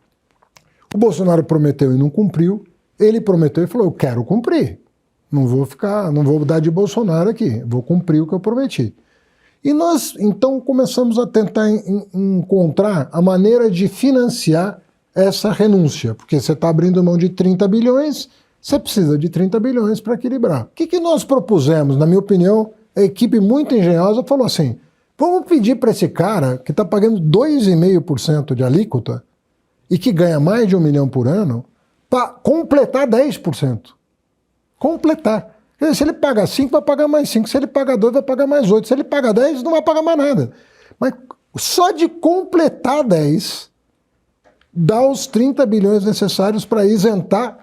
O Bolsonaro prometeu e não cumpriu, ele prometeu e falou, eu quero cumprir, não vou dar de Bolsonaro aqui, vou cumprir o que eu prometi. E nós, então, começamos a tentar encontrar a maneira de financiar essa renúncia, porque você está abrindo mão de 30 bilhões, você precisa de 30 bilhões para equilibrar. O que nós propusemos? Na minha opinião, a equipe muito engenhosa falou assim, vamos pedir para esse cara que está pagando 2,5% de alíquota e que ganha mais de R$1 milhão por ano, para completar 10%. Completar. Quer dizer, se ele paga 5, vai pagar mais 5. Se ele paga 2, vai pagar mais 8. Se ele paga 10, não vai pagar mais nada. Mas só de completar 10, dá os 30 bilhões necessários para isentar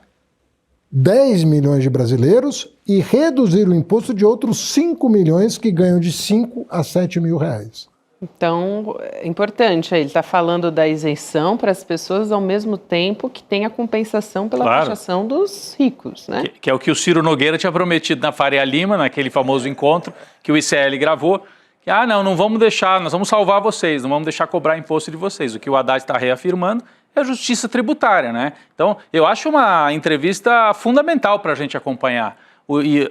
10 milhões de brasileiros e reduzir o imposto de outros 5 milhões que ganham de 5 a 7 mil reais. Então, é importante, ele está falando da isenção para as pessoas ao mesmo tempo que tem a compensação pela taxação dos ricos, né? Que é o que o Ciro Nogueira tinha prometido na Faria Lima, naquele famoso encontro que o ICL gravou, que, não vamos deixar, nós vamos salvar vocês, não vamos deixar cobrar imposto de vocês. O que o Haddad está reafirmando é a justiça tributária, né? Então, eu acho uma entrevista fundamental para a gente acompanhar.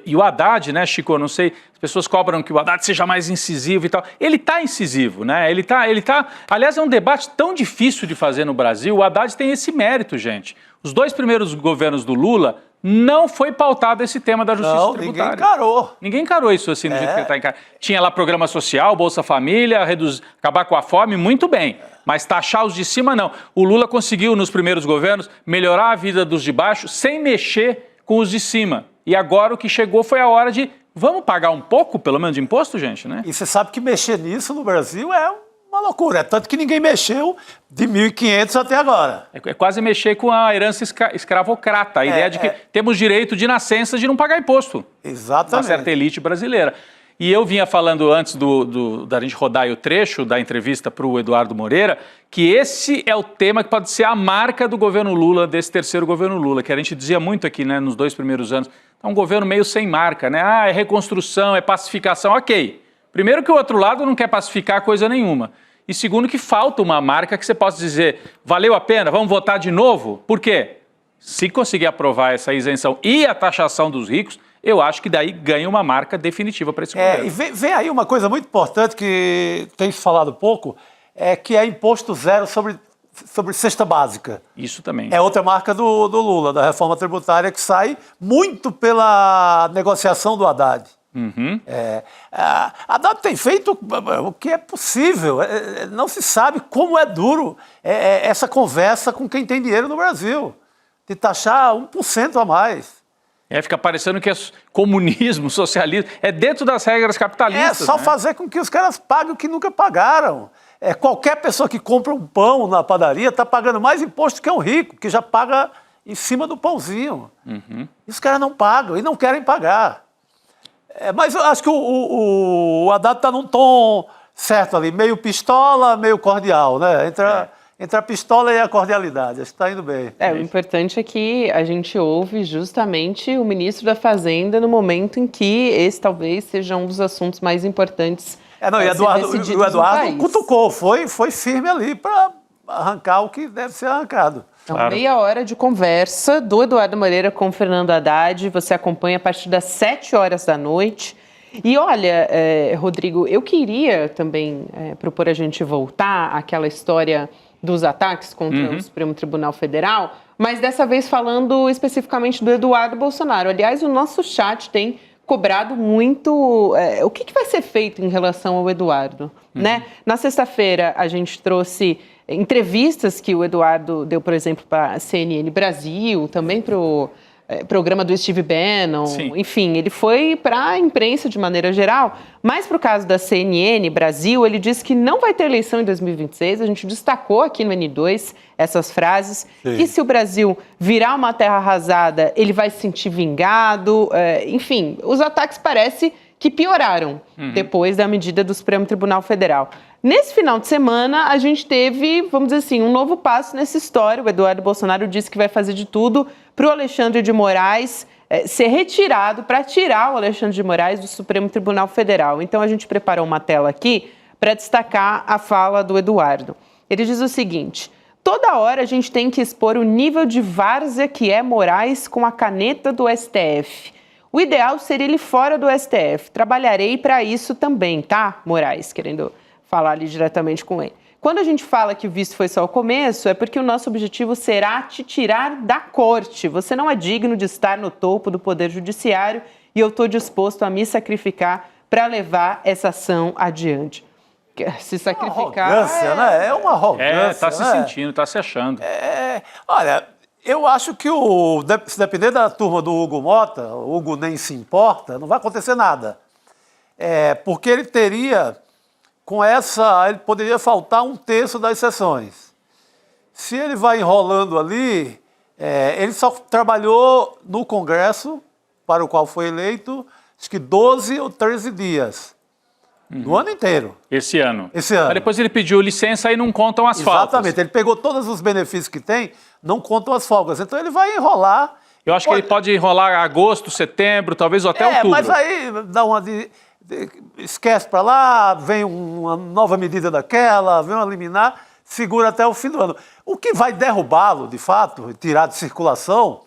E o Haddad, né, Chico, eu não sei, as pessoas cobram que o Haddad seja mais incisivo e tal. Ele está incisivo, né? Ele tá. Aliás, é um debate tão difícil de fazer no Brasil. O Haddad tem esse mérito, gente. Os 2 primeiros governos do Lula não foi pautado esse tema da justiça tributária. Ninguém encarou. Ninguém encarou isso assim, do jeito que ele está encarando. Tinha lá programa social, Bolsa Família, acabar com a fome, muito bem. Mas taxar os de cima, não. O Lula conseguiu, nos primeiros governos, melhorar a vida dos de baixo sem mexer com os de cima. E agora o que chegou foi a hora de, vamos pagar um pouco, pelo menos, de imposto, gente, né? E você sabe que mexer nisso no Brasil é uma loucura. É tanto que ninguém mexeu de 1.500 até agora. É quase mexer com a herança escravocrata. A ideia de que temos direito de nascença de não pagar imposto. Exatamente. Uma certa elite brasileira. E eu vinha falando antes da gente rodar aí o trecho da entrevista para o Eduardo Moreira, que esse é o tema que pode ser a marca do governo Lula, desse terceiro governo Lula, que a gente dizia muito aqui, né, nos 2 primeiros anos. É um governo meio sem marca, né? É reconstrução, é pacificação, ok. Primeiro que o outro lado não quer pacificar coisa nenhuma. E segundo que falta uma marca que você possa dizer, valeu a pena, vamos votar de novo? Por quê? Se conseguir aprovar essa isenção e a taxação dos ricos, eu acho que daí ganha uma marca definitiva para esse governo. E vem aí uma coisa muito importante que tem se falado pouco, que é imposto zero sobre cesta básica. Isso também. É outra marca do Lula, da reforma tributária, que sai muito pela negociação do Haddad. Uhum. Haddad tem feito o que é possível. Não se sabe como é duro essa conversa com quem tem dinheiro no Brasil, de taxar 1% a mais. Fica parecendo que é comunismo, socialismo, é dentro das regras capitalistas. É só né? fazer com que os caras paguem o que nunca pagaram. Qualquer pessoa que compra um pão na padaria está pagando mais imposto que um rico, que já paga em cima do pãozinho. Uhum. E os caras não pagam e não querem pagar. Mas eu acho que o Haddad está num tom certo ali, meio pistola, meio cordial, né? Entre a pistola e a cordialidade, acho que está indo bem. O importante é que a gente ouve justamente o ministro da Fazenda no momento em que esse talvez seja um dos assuntos mais importantes. O Eduardo cutucou, foi firme ali para arrancar o que deve ser arrancado. Então, meia hora de conversa do Eduardo Moreira com o Fernando Haddad. Você acompanha a partir das 7 horas da noite. E olha, Rodrigo, eu queria também propor a gente voltar àquela história dos ataques contra o Supremo Tribunal Federal, mas dessa vez falando especificamente do Eduardo Bolsonaro. Aliás, o nosso chat tem cobrado muito o que vai ser feito em relação ao Eduardo, né? Na sexta-feira, a gente trouxe entrevistas que o Eduardo deu, por exemplo, para a CNN Brasil, também para o programa do Steve Bannon, enfim, ele foi para a imprensa de maneira geral, mas para o caso da CNN Brasil, ele disse que não vai ter eleição em 2026, a gente destacou aqui no N2 essas frases, que se o Brasil virar uma terra arrasada, ele vai se sentir vingado, enfim, os ataques parece que pioraram depois da medida do Supremo Tribunal Federal. Nesse final de semana, a gente teve, vamos dizer assim, um novo passo nessa história. O Eduardo Bolsonaro disse que vai fazer de tudo para o Alexandre de Moraes ser retirado, para tirar o Alexandre de Moraes do Supremo Tribunal Federal. Então, a gente preparou uma tela aqui para destacar a fala do Eduardo. Ele diz o seguinte: toda hora a gente tem que expor o nível de várzea que é Moraes com a caneta do STF. O ideal seria ele fora do STF. Trabalharei para isso também, tá, Moraes? Querendo falar ali diretamente com ele. Quando a gente fala que o visto foi só o começo, é porque o nosso objetivo será te tirar da corte. Você não é digno de estar no topo do Poder Judiciário e eu estou disposto a me sacrificar para levar essa ação adiante. Se sacrificar... Arrogância, né? É uma arrogância, está se sentindo, está se achando. Olha, eu acho que se depender da turma do Hugo Mota, o Hugo nem se importa, não vai acontecer nada. Porque ele teria... ele poderia faltar 1/3 das sessões. Se ele vai enrolando ali, ele só trabalhou no Congresso, para o qual foi eleito, acho que 12 ou 13 dias. No ano inteiro. Esse ano. Esse ano. Mas depois ele pediu licença e não contam as faltas. Exatamente. Ele pegou todos os benefícios que tem, não contam as folgas. Então ele vai enrolar. Eu acho que ele pode enrolar agosto, setembro, talvez até outubro. Mas aí dá uma... esquece para lá, vem uma nova medida daquela, vem uma liminar, segura até o fim do ano. O que vai derrubá-lo, de fato, tirar de circulação,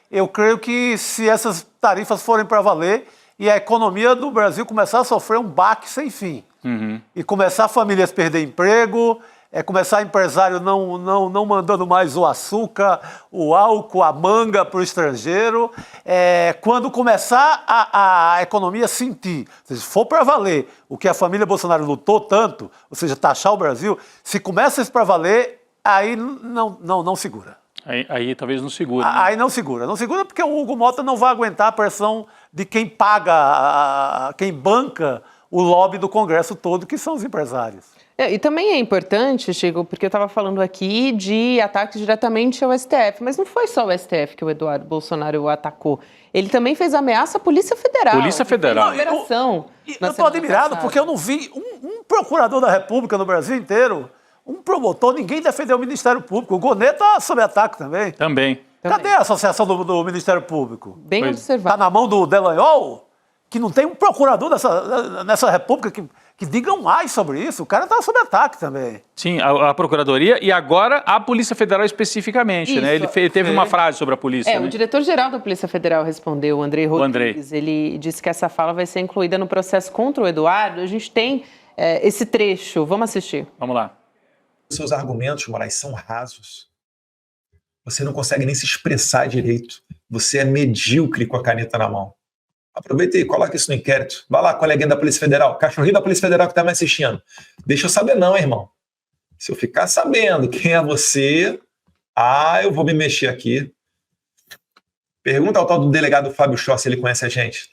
eu creio que se essas tarifas forem para valer e a economia do Brasil começar a sofrer um baque sem fim. E começar famílias a perder emprego, começar empresário não mandando mais o açúcar, o álcool, a manga para o estrangeiro. Quando começar a economia sentir, se for para valer o que a família Bolsonaro lutou tanto, ou seja, taxar o Brasil, se começa isso para valer, aí não segura. Aí talvez não segura. Aí não segura. Não segura porque o Hugo Mota não vai aguentar a pressão de quem paga, quem banca o lobby do Congresso todo, que são os empresários. E também é importante, Chico, porque eu estava falando aqui de ataques diretamente ao STF, mas não foi só o STF que o Eduardo Bolsonaro atacou. Ele também fez ameaça à Polícia Federal. Polícia Federal. Eu estou admirado porque eu não vi um procurador da República no Brasil inteiro, um promotor, ninguém defendeu o Ministério Público. O Gonê está sob ataque também. Também. Cadê a associação do Ministério Público? Bem observado. Está na mão do Delanhol, que não tem um procurador nessa República que diga mais sobre isso. O cara está sob ataque também. Sim, a Procuradoria e agora a Polícia Federal especificamente, né? Ele teve uma frase sobre a polícia. O diretor-geral da Polícia Federal respondeu, o Andrei Rodrigues. Ele disse que essa fala vai ser incluída no processo contra o Eduardo. A gente tem esse trecho. Vamos assistir. Vamos lá. Seus argumentos, Moraes, são rasos. Você não consegue nem se expressar direito. Você é medíocre com a caneta na mão. Aproveita e coloca isso no inquérito. Vai lá, coleguinha da Polícia Federal, cachorrinho da Polícia Federal que tá me assistindo. Deixa eu saber não, irmão. Se eu ficar sabendo quem é você, eu vou me mexer aqui. Pergunta ao tal do delegado Fábio Chó se ele conhece a gente.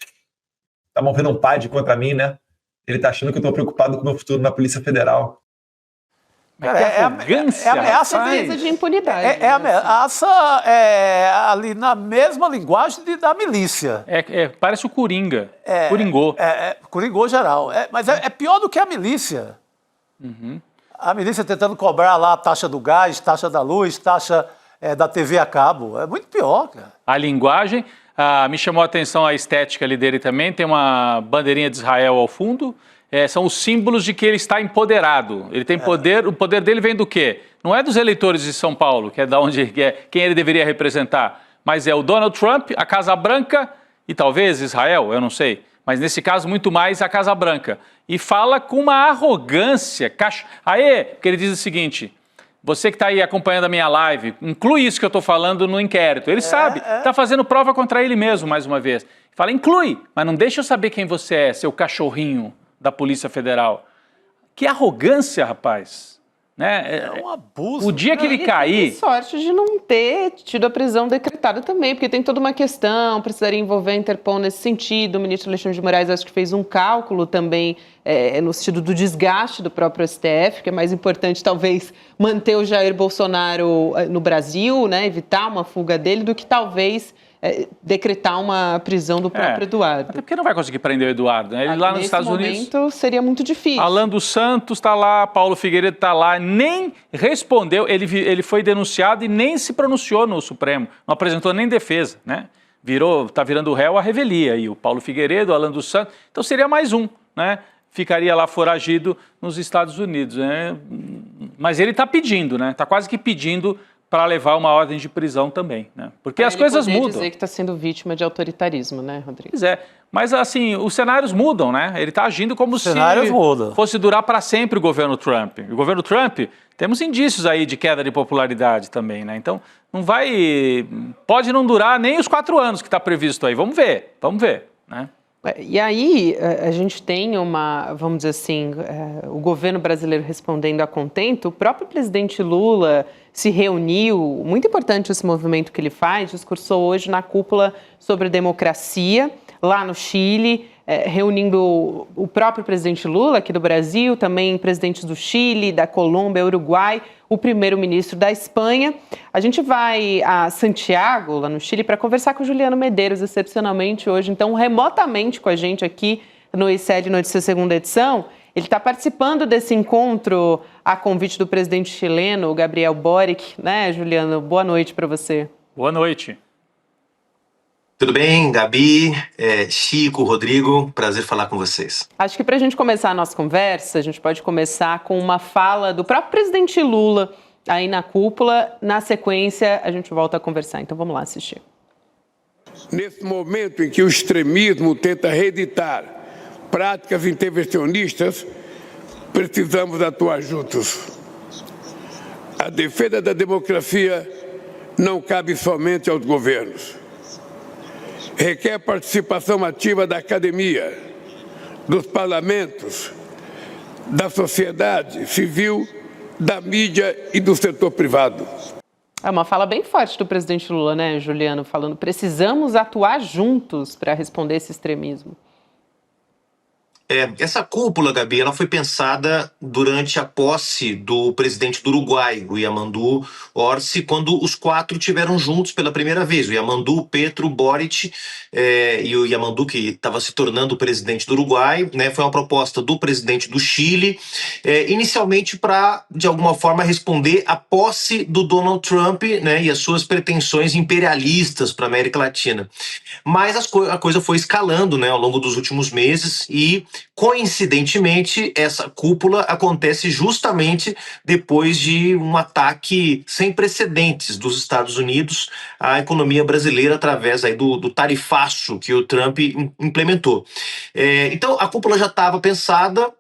Tá movendo um PAD contra mim, né? Ele tá achando que eu tô preocupado com o meu futuro na Polícia Federal. É ameaça de impunidade. Ameaça ali na mesma linguagem da milícia. Parece o Coringa. Coringou. Coringou geral. Mas é pior do que a milícia. A milícia tentando cobrar lá a taxa do gás, taxa da luz, taxa da TV a cabo. É muito pior, cara. A linguagem, me chamou a atenção a estética ali dele também. Tem uma bandeirinha de Israel ao fundo. são os símbolos de que ele está empoderado. Ele tem poder, o poder dele vem do quê? Não é dos eleitores de São Paulo, que é quem ele deveria representar, mas é o Donald Trump, a Casa Branca e talvez Israel, eu não sei, mas nesse caso muito mais a Casa Branca. E fala com uma arrogância. Aê, porque ele diz o seguinte: você que está aí acompanhando a minha live, inclui isso que eu estou falando no inquérito. Ele sabe, está fazendo prova contra ele mesmo, mais uma vez. Fala, inclui, mas não deixa eu saber quem você é, seu cachorrinho da Polícia Federal. Que arrogância, rapaz. Né? É um abuso. O dia que ele cair... Que sorte de não ter tido a prisão decretada também, porque tem toda uma questão, precisaria envolver a Interpol nesse sentido. O ministro Alexandre de Moraes acho que fez um cálculo também no sentido do desgaste do próprio STF, que é mais importante talvez manter o Jair Bolsonaro no Brasil, né, evitar uma fuga dele, do que talvez decretar uma prisão do próprio Eduardo. Até porque não vai conseguir prender o Eduardo, né? Ele lá nos Estados Unidos... Nesse momento seria muito difícil. Alan dos Santos está lá, Paulo Figueiredo está lá, nem respondeu, ele foi denunciado e nem se pronunciou no Supremo, não apresentou nem defesa, né? Está virando réu a revelia aí, o Paulo Figueiredo, o Alan dos Santos, então seria mais um, né? Ficaria lá foragido nos Estados Unidos, né? Mas ele está pedindo, né? Está quase que pedindo para levar uma ordem de prisão também, né? Porque as coisas mudam. Dizer que está sendo vítima de autoritarismo, né, Rodrigo? Pois é, mas assim, os cenários mudam, né? Ele está agindo como se fosse durar para sempre o governo Trump. O governo Trump, temos indícios aí de queda de popularidade também, né? Então, pode não durar nem os 4 anos que está previsto aí. Vamos ver, né? E aí, a gente tem vamos dizer assim, o governo brasileiro respondendo a contento. O próprio presidente Lula se reuniu, muito importante esse movimento que ele faz, discursou hoje na cúpula sobre democracia, lá no Chile, reunindo o próprio presidente Lula aqui do Brasil, também presidentes do Chile, da Colômbia, Uruguai, o primeiro-ministro da Espanha. A gente vai a Santiago, lá no Chile, para conversar com o Juliano Medeiros, excepcionalmente hoje, então remotamente com a gente aqui no ICL Notícias Segunda Edição. Ele está participando desse encontro a convite do presidente chileno, Gabriel Boric, né, Juliano? Boa noite para você. Boa noite. Tudo bem, Gabi, Chico, Rodrigo, prazer falar com vocês. Acho que para a gente começar a nossa conversa, a gente pode começar com uma fala do próprio presidente Lula aí na cúpula. Na sequência, a gente volta a conversar. Então vamos lá assistir. Nesse momento em que o extremismo tenta reeditar práticas intervencionistas, precisamos atuar juntos. A defesa da democracia não cabe somente aos governos. Requer participação ativa da academia, dos parlamentos, da sociedade civil, da mídia e do setor privado. É uma fala bem forte do presidente Lula, né, Juliano? Falando, precisamos atuar juntos para responder esse extremismo. Essa cúpula, Gabi, ela foi pensada durante a posse do presidente do Uruguai, o Yamandu Orsi, quando os 4 estiveram juntos pela primeira vez. O Yamandu, o Petro, o Boric e o Yamandu, que estava se tornando o presidente do Uruguai, né? Foi uma proposta do presidente do Chile, inicialmente para, de alguma forma, responder à posse do Donald Trump, né, e as suas pretensões imperialistas para a América Latina. Mas a coisa foi escalando, né, ao longo dos últimos meses e, coincidentemente, essa cúpula acontece justamente depois de um ataque sem precedentes dos Estados Unidos à economia brasileira através aí do tarifaço que o Trump implementou. Então, a cúpula já estava pensada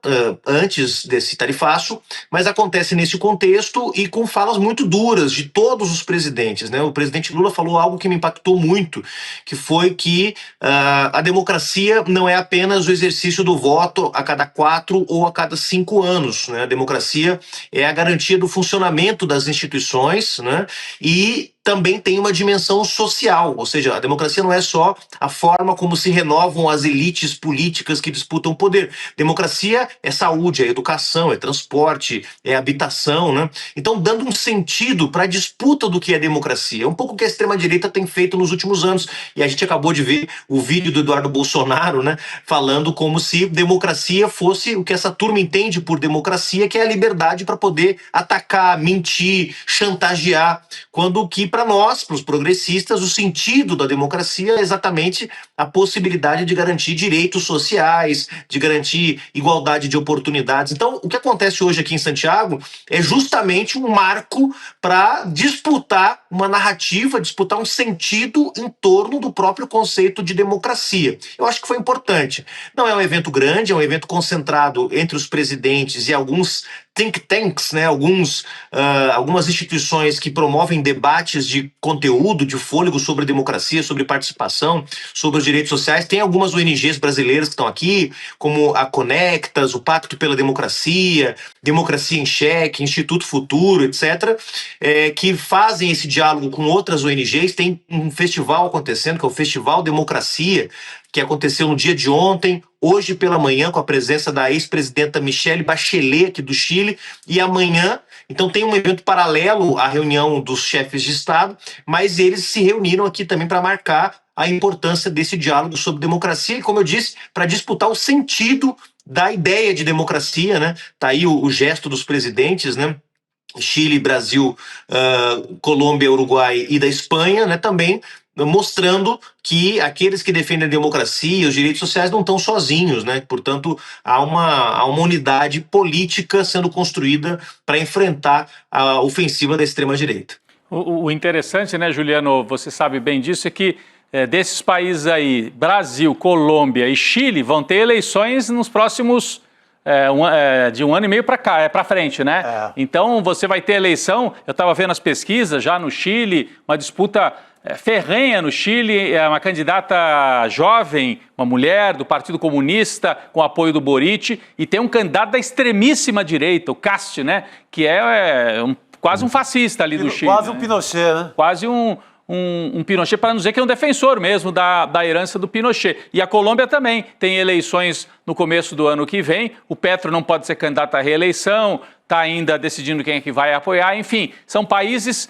antes desse tarifaço, mas acontece nesse contexto e com falas muito duras de todos os presidentes, né? O presidente Lula falou algo que me impactou muito, que foi que a democracia não é apenas o exercício do voto a cada 4 ou a cada 5 anos, né? A democracia é a garantia do funcionamento das instituições, né? E também tem uma dimensão social, ou seja, a democracia não é só a forma como se renovam as elites políticas que disputam o poder. Democracia é saúde, é educação, é transporte, é habitação, né? Então, dando um sentido para a disputa do que é democracia. É um pouco o que a extrema-direita tem feito nos últimos anos. E a gente acabou de ver o vídeo do Eduardo Bolsonaro, né, falando como se democracia fosse o que essa turma entende por democracia, que é a liberdade para poder atacar, mentir, chantagear, quando o que para nós, para os progressistas, o sentido da democracia é exatamente a possibilidade de garantir direitos sociais, de garantir igualdade de oportunidades. Então, o que acontece hoje aqui em Santiago é justamente um marco para disputar uma narrativa, disputar um sentido em torno do próprio conceito de democracia. Eu acho que foi importante. Não é um evento grande, é um evento concentrado entre os presidentes e alguns think tanks, né, algumas instituições que promovem debates de conteúdo, de fôlego sobre democracia, sobre participação, sobre os direitos sociais. Tem algumas ONGs brasileiras que estão aqui, como a Conectas, o Pacto pela Democracia, Democracia em Xeque, Instituto Futuro, etc., que fazem esse diálogo com outras ONGs. Tem um festival acontecendo, que é o Festival Democracia, que aconteceu no dia de ontem, hoje pela manhã, com a presença da ex-presidenta Michelle Bachelet, aqui do Chile, e amanhã, então tem um evento paralelo à reunião dos chefes de Estado, mas eles se reuniram aqui também para marcar a importância desse diálogo sobre democracia, e como eu disse, para disputar o sentido da ideia de democracia, né? Tá aí o gesto dos presidentes, né? Chile, Brasil, Colômbia, Uruguai e da Espanha, né? Também mostrando que aqueles que defendem a democracia e os direitos sociais não estão sozinhos, né? Portanto, há uma unidade política sendo construída para enfrentar a ofensiva da extrema-direita. O interessante, né, Juliano, você sabe bem disso, é que desses países aí, Brasil, Colômbia e Chile, vão ter eleições nos próximos de um ano e meio para frente, né? Então, você vai ter eleição, eu estava vendo as pesquisas já no Chile, uma disputa ferrenha no Chile, uma candidata jovem, uma mulher do Partido Comunista, com apoio do Boric, e tem um candidato da extremíssima direita, o Cast, né? Que quase um fascista ali do Chile. Quase um Pinochet, né? Quase um Pinochet, para não dizer que é um defensor mesmo da herança do Pinochet. E a Colômbia também tem eleições no começo do ano que vem. O Petro não pode ser candidato à reeleição, está ainda decidindo quem é que vai apoiar. Enfim, são países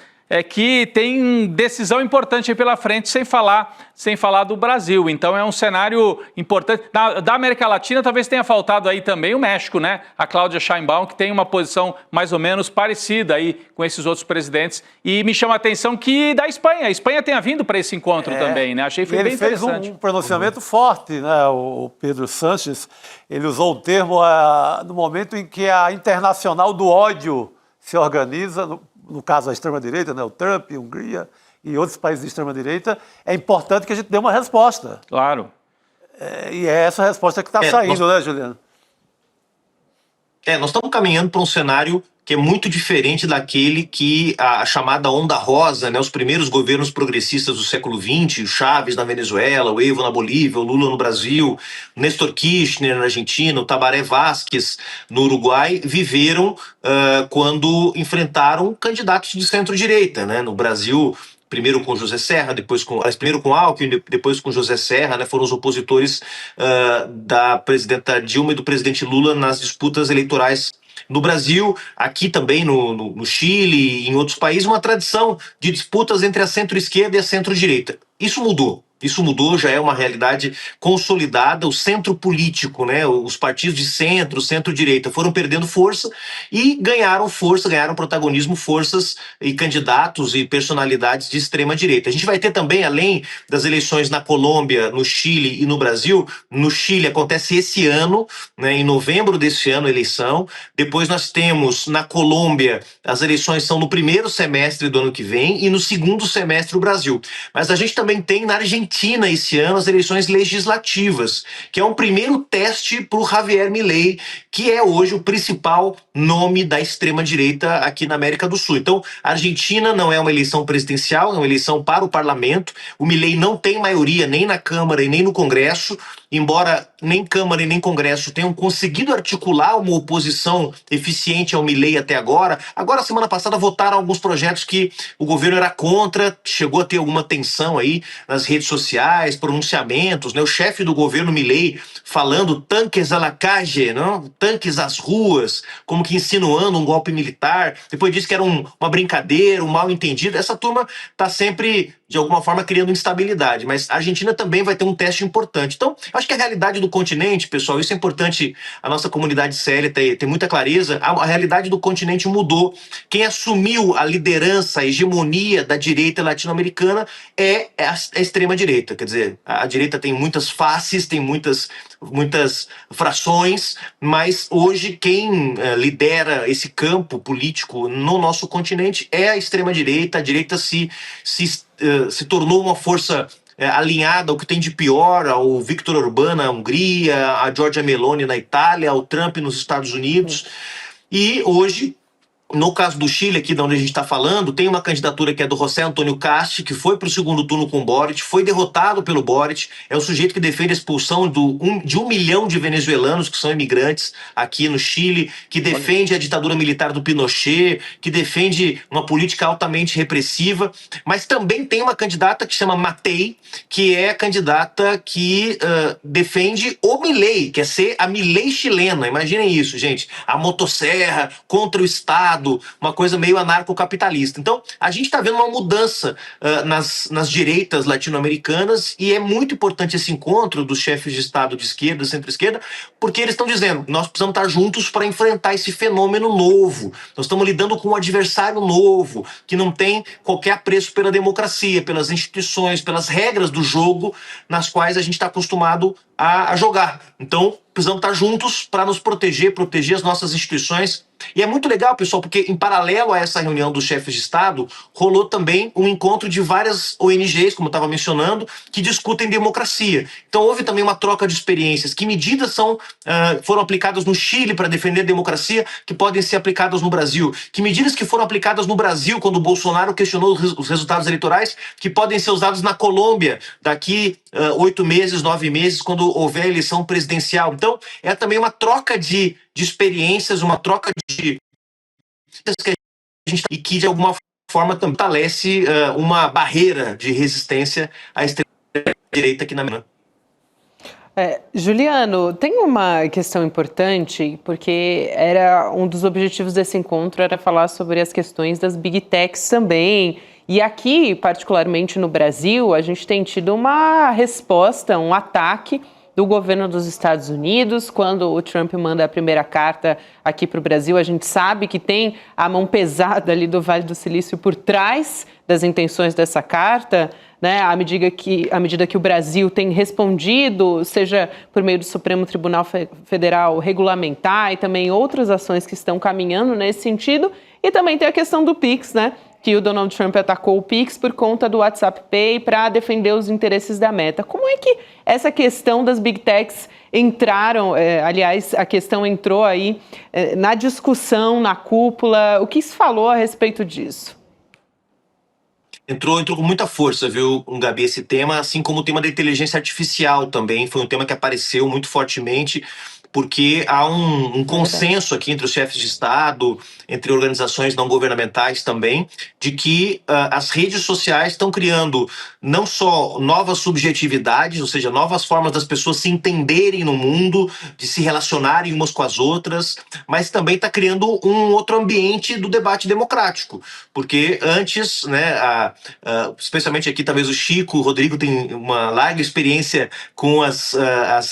que têm decisão importante aí pela frente, sem falar do Brasil. Então é um cenário importante. Da América Latina talvez tenha faltado aí também o México, né? A Cláudia Sheinbaum, que tem uma posição mais ou menos parecida aí com esses outros presidentes. E me chama a atenção que da Espanha. A Espanha tenha vindo para esse encontro também, né? Achei que foi bem interessante. Ele fez um pronunciamento forte, né? O Pedro Sánchez, ele usou o termo no momento em que a Internacional do Ódio se organiza, no caso da extrema-direita, né, o Trump, a Hungria e outros países de extrema-direita, é importante que a gente dê uma resposta. Claro. E é essa resposta que está saindo, né, Juliano? Nós estamos caminhando para um cenário que é muito diferente daquele que a chamada onda rosa, né, os primeiros governos progressistas do século XX, o Chávez na Venezuela, o Evo na Bolívia, o Lula no Brasil, o Néstor Kirchner na Argentina, o Tabaré Vázquez no Uruguai, viveram quando enfrentaram candidatos de centro-direita, né? No Brasil, primeiro com José Serra, primeiro com Alckmin, depois com José Serra, né, foram os opositores da presidenta Dilma e do presidente Lula nas disputas eleitorais no Brasil, aqui também no Chile e em outros países, uma tradição de disputas entre a centro-esquerda e a centro-direita. Isso mudou, já é uma realidade consolidada. O centro político, né, os partidos de centro, centro-direita foram perdendo força e ganharam protagonismo, forças e candidatos e personalidades de extrema-direita. A gente vai ter também, além das eleições na Colômbia, no Chile e no Brasil, no Chile acontece esse ano, né, em novembro desse ano a eleição. Depois nós temos na Colômbia, as eleições são no primeiro semestre do ano que vem e no segundo semestre do Brasil. Mas a gente também tem na Argentina esse ano as eleições legislativas, que é um primeiro teste para o Javier Milei, que é hoje o principal nome da extrema-direita aqui na América do Sul. Então, a Argentina não é uma eleição presidencial, é uma eleição para o parlamento. O Milei não tem maioria nem na Câmara e nem no Congresso, embora nem Câmara e nem Congresso tenham conseguido articular uma oposição eficiente ao Milei até agora. Agora, semana passada, votaram alguns projetos que o governo era contra, chegou a ter alguma tensão aí nas redes sociais sociais, pronunciamentos, né? O chefe do governo Milei falando tanques à la calle, não? Tanques às ruas, como que insinuando um golpe militar. Depois disse que era uma brincadeira, um mal entendido. Essa turma está sempre, de alguma forma, criando instabilidade. Mas a Argentina também vai ter um teste importante. Então, acho que a realidade do continente, pessoal, isso é importante a nossa comunidade séria ter muita clareza. A realidade do continente mudou. Quem assumiu a liderança, a hegemonia da direita latino-americana é a extrema-direita. Quer dizer, a direita tem muitas faces, tem muitas frações, mas hoje quem lidera esse campo político no nosso continente é a extrema-direita. A direita se tornou uma força alinhada ao que tem de pior, ao Viktor Orbán na Hungria, a Giorgia Meloni na Itália, ao Trump nos Estados Unidos. E hoje, no caso do Chile, aqui de onde a gente está falando, tem uma candidatura que é do José Antônio Cast, que foi para o segundo turno com o Boric, foi derrotado pelo Boric, é o sujeito que defende a expulsão de 1 milhão de venezuelanos que são imigrantes aqui no Chile, que defende a ditadura militar do Pinochet, que defende uma política altamente repressiva, mas também tem uma candidata que chama Matei, que é a candidata que defende o Milei, quer ser a Milei chilena. Imaginem isso, gente, a motosserra contra o Estado, uma coisa meio anarcocapitalista. Então, a gente está vendo uma mudança nas direitas latino-americanas e é muito importante esse encontro dos chefes de Estado de esquerda, centro-esquerda, porque eles estão dizendo que nós precisamos estar juntos para enfrentar esse fenômeno novo. Nós estamos lidando com um adversário novo, que não tem qualquer apreço pela democracia, pelas instituições, pelas regras do jogo nas quais a gente está acostumado a jogar. Então, precisamos estar juntos para nos proteger as nossas instituições. E é muito legal, pessoal, porque em paralelo a essa reunião dos chefes de Estado, rolou também um encontro de várias ONGs, como eu estava mencionando, que discutem democracia. Então houve também uma troca de experiências. Que medidas foram aplicadas no Chile para defender a democracia que podem ser aplicadas no Brasil? Que medidas que foram aplicadas no Brasil quando o Bolsonaro questionou os resultados eleitorais que podem ser usados na Colômbia daqui 8 meses, 9 meses, quando houver a eleição presidencial? Então é também uma troca de experiências, uma troca de que a gente, e que de alguma forma também fortalece uma barreira de resistência à extrema-direita aqui na Minas. Juliano, tem uma questão importante, porque era um dos objetivos desse encontro era falar sobre as questões das Big Techs também. E aqui, particularmente no Brasil, a gente tem tido uma resposta, um ataque do governo dos Estados Unidos. Quando o Trump manda a primeira carta aqui para o Brasil, a gente sabe que tem a mão pesada ali do Vale do Silício por trás das intenções dessa carta, né? À medida que o Brasil tem respondido, seja por meio do Supremo Tribunal Federal regulamentar e também outras ações que estão caminhando nesse sentido. E também tem a questão do PIX, né? Que o Donald Trump atacou o PIX por conta do WhatsApp Pay para defender os interesses da Meta. Como é que essa questão das Big Techs entraram, aliás, a questão entrou aí na discussão, na cúpula? O que se falou a respeito disso? Entrou com muita força, viu, Gabi, esse tema, assim como o tema da inteligência artificial também, foi um tema que apareceu muito fortemente, porque há um consenso aqui entre os chefes de Estado, entre organizações não governamentais também, de que as redes sociais estão criando não só novas subjetividades, ou seja, novas formas das pessoas se entenderem no mundo, de se relacionarem umas com as outras, mas também está criando um outro ambiente do debate democrático, porque antes, né, especialmente aqui talvez o Chico, o Rodrigo tem uma larga experiência com as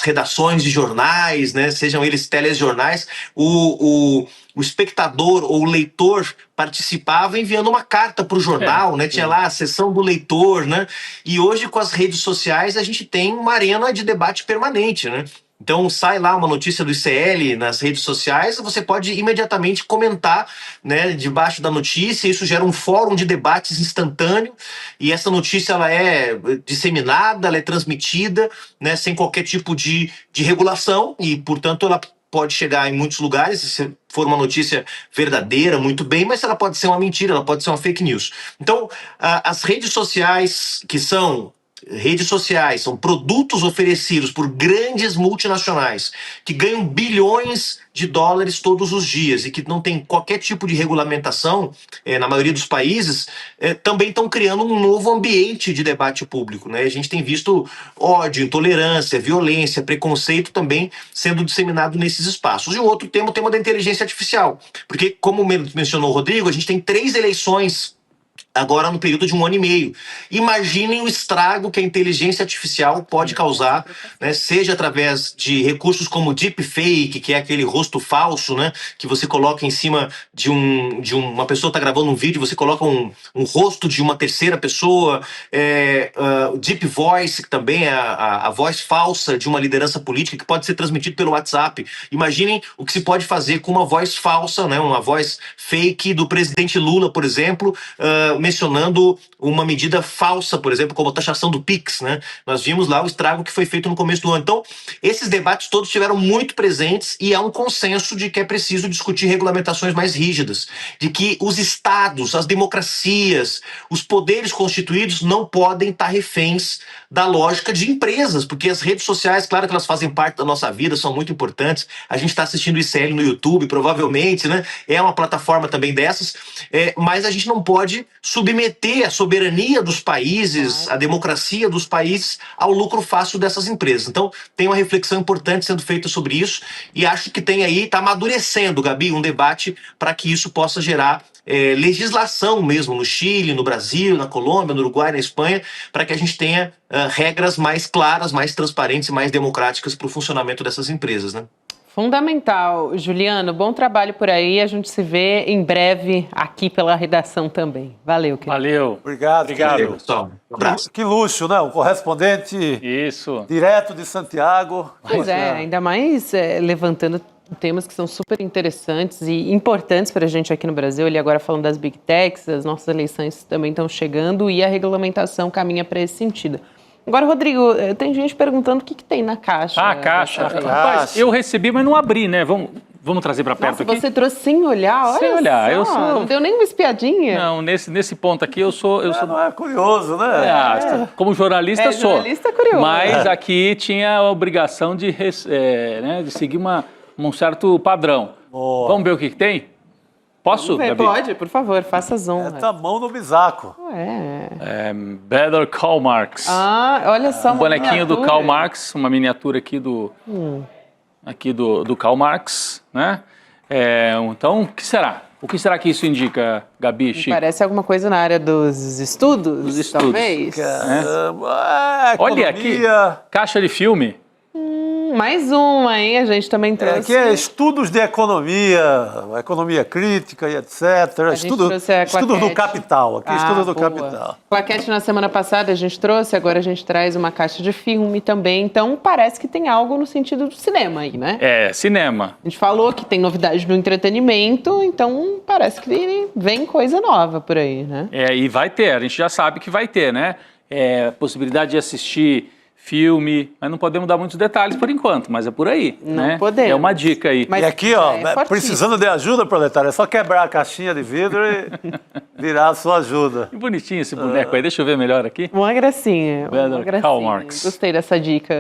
redações de jornais, né, sejam eles telejornais, o espectador ou o leitor participava enviando uma carta para o jornal, né? Tinha lá a seção do leitor, né? E hoje com as redes sociais a gente tem uma arena de debate permanente, né? Então sai lá uma notícia do ICL nas redes sociais, você pode imediatamente comentar, né, debaixo da notícia. Isso gera um fórum de debates instantâneo e essa notícia ela é disseminada, ela é transmitida, né, sem qualquer tipo de regulação e, portanto, ela pode chegar em muitos lugares, se for uma notícia verdadeira, muito bem, mas ela pode ser uma mentira, ela pode ser uma fake news. Então, as redes sociais, que são redes sociais, são produtos oferecidos por grandes multinacionais que ganham bilhões de dólares todos os dias e que não tem qualquer tipo de regulamentação, na maioria dos países, também estão criando um novo ambiente de debate público, né? A gente tem visto ódio, intolerância, violência, preconceito também sendo disseminado nesses espaços. E o outro tema, o tema da inteligência artificial, porque, como mencionou o Rodrigo, a gente tem 3 eleições agora no período de 1 ano e meio. Imaginem o estrago que a inteligência artificial pode causar, né, seja através de recursos como deepfake, que é aquele rosto falso, né, que você coloca em cima de uma pessoa está gravando um vídeo, você coloca um rosto de uma terceira pessoa, deep voice, que também é a voz falsa de uma liderança política, que pode ser transmitido pelo WhatsApp. Imaginem o que se pode fazer com uma voz falsa, né, uma voz fake do presidente Lula, por exemplo, mencionando uma medida falsa, por exemplo, como a taxação do Pix, né? Nós vimos lá o estrago que foi feito no começo do ano. Então, esses debates todos estiveram muito presentes e há um consenso de que é preciso discutir regulamentações mais rígidas, de que os estados, as democracias, os poderes constituídos não podem estar reféns da lógica de empresas, porque as redes sociais, claro que elas fazem parte da nossa vida, são muito importantes. A gente está assistindo o ICL no YouTube, provavelmente, né? É uma plataforma também dessas, mas a gente não pode submeter a soberania dos países, a democracia dos países ao lucro fácil dessas empresas. Então, tem uma reflexão importante sendo feita sobre isso e acho que tem aí, está amadurecendo, Gabi, um debate para que isso possa gerar legislação mesmo no Chile, no Brasil, na Colômbia, no Uruguai, na Espanha, para que a gente tenha regras mais claras, mais transparentes e mais democráticas para o funcionamento dessas empresas, né? Fundamental. Juliano, bom trabalho por aí. A gente se vê em breve aqui pela redação também. Valeu, querido. Valeu. Obrigado. Pessoal. Um abraço. Que luxo, né? O correspondente direto de Santiago. Pois é, ainda mais levantando temas que são super interessantes e importantes para a gente aqui no Brasil. Ele agora falando das Big Techs, as nossas eleições também estão chegando e a regulamentação caminha para esse sentido. Agora, Rodrigo, tem gente perguntando o que tem na caixa. A caixa. Rapaz, eu recebi, mas não abri, né? Vamos trazer para perto aqui? Você trouxe sem olhar? Olha sem olhar. Só, não deu nem uma espiadinha? Não, nesse ponto aqui eu sou... Não é curioso, né? Como jornalista sou. Jornalista curioso. Mas aqui tinha a obrigação de seguir um certo padrão. Boa. Vamos ver o que tem? Posso, Gabi? Pode, por favor, faça as honras. Meta a mão no bisaco. Better Karl Marx. Olha só, um bonequinho do Karl Marx, uma miniatura aqui do Karl Marx, né? Então, o que será? O que será que isso indica, Gabi, Chico? Parece alguma coisa na área dos estudos, talvez. Olha aqui, caixa de filme. Mais uma, hein? A gente também trouxe. Aqui é estudos de economia crítica e etc. Estudos do capital. Aqui, estudos do capital. Claquete na semana passada a gente trouxe, agora a gente traz uma caixa de filme também. Então parece que tem algo no sentido do cinema aí, né? Cinema. A gente falou que tem novidade no entretenimento, então parece que vem coisa nova por aí, né? E vai ter, a gente já sabe que vai ter, né? Possibilidade de assistir filme, mas não podemos dar muitos detalhes por enquanto, mas é por aí, não podemos. É uma dica aí. Mas e aqui, precisando de ajuda, proletário, é só quebrar a caixinha de vidro e virar a sua ajuda. Que bonitinho esse boneco aí, deixa eu ver melhor aqui. Uma gracinha. Karl Marx. Gostei dessa dica,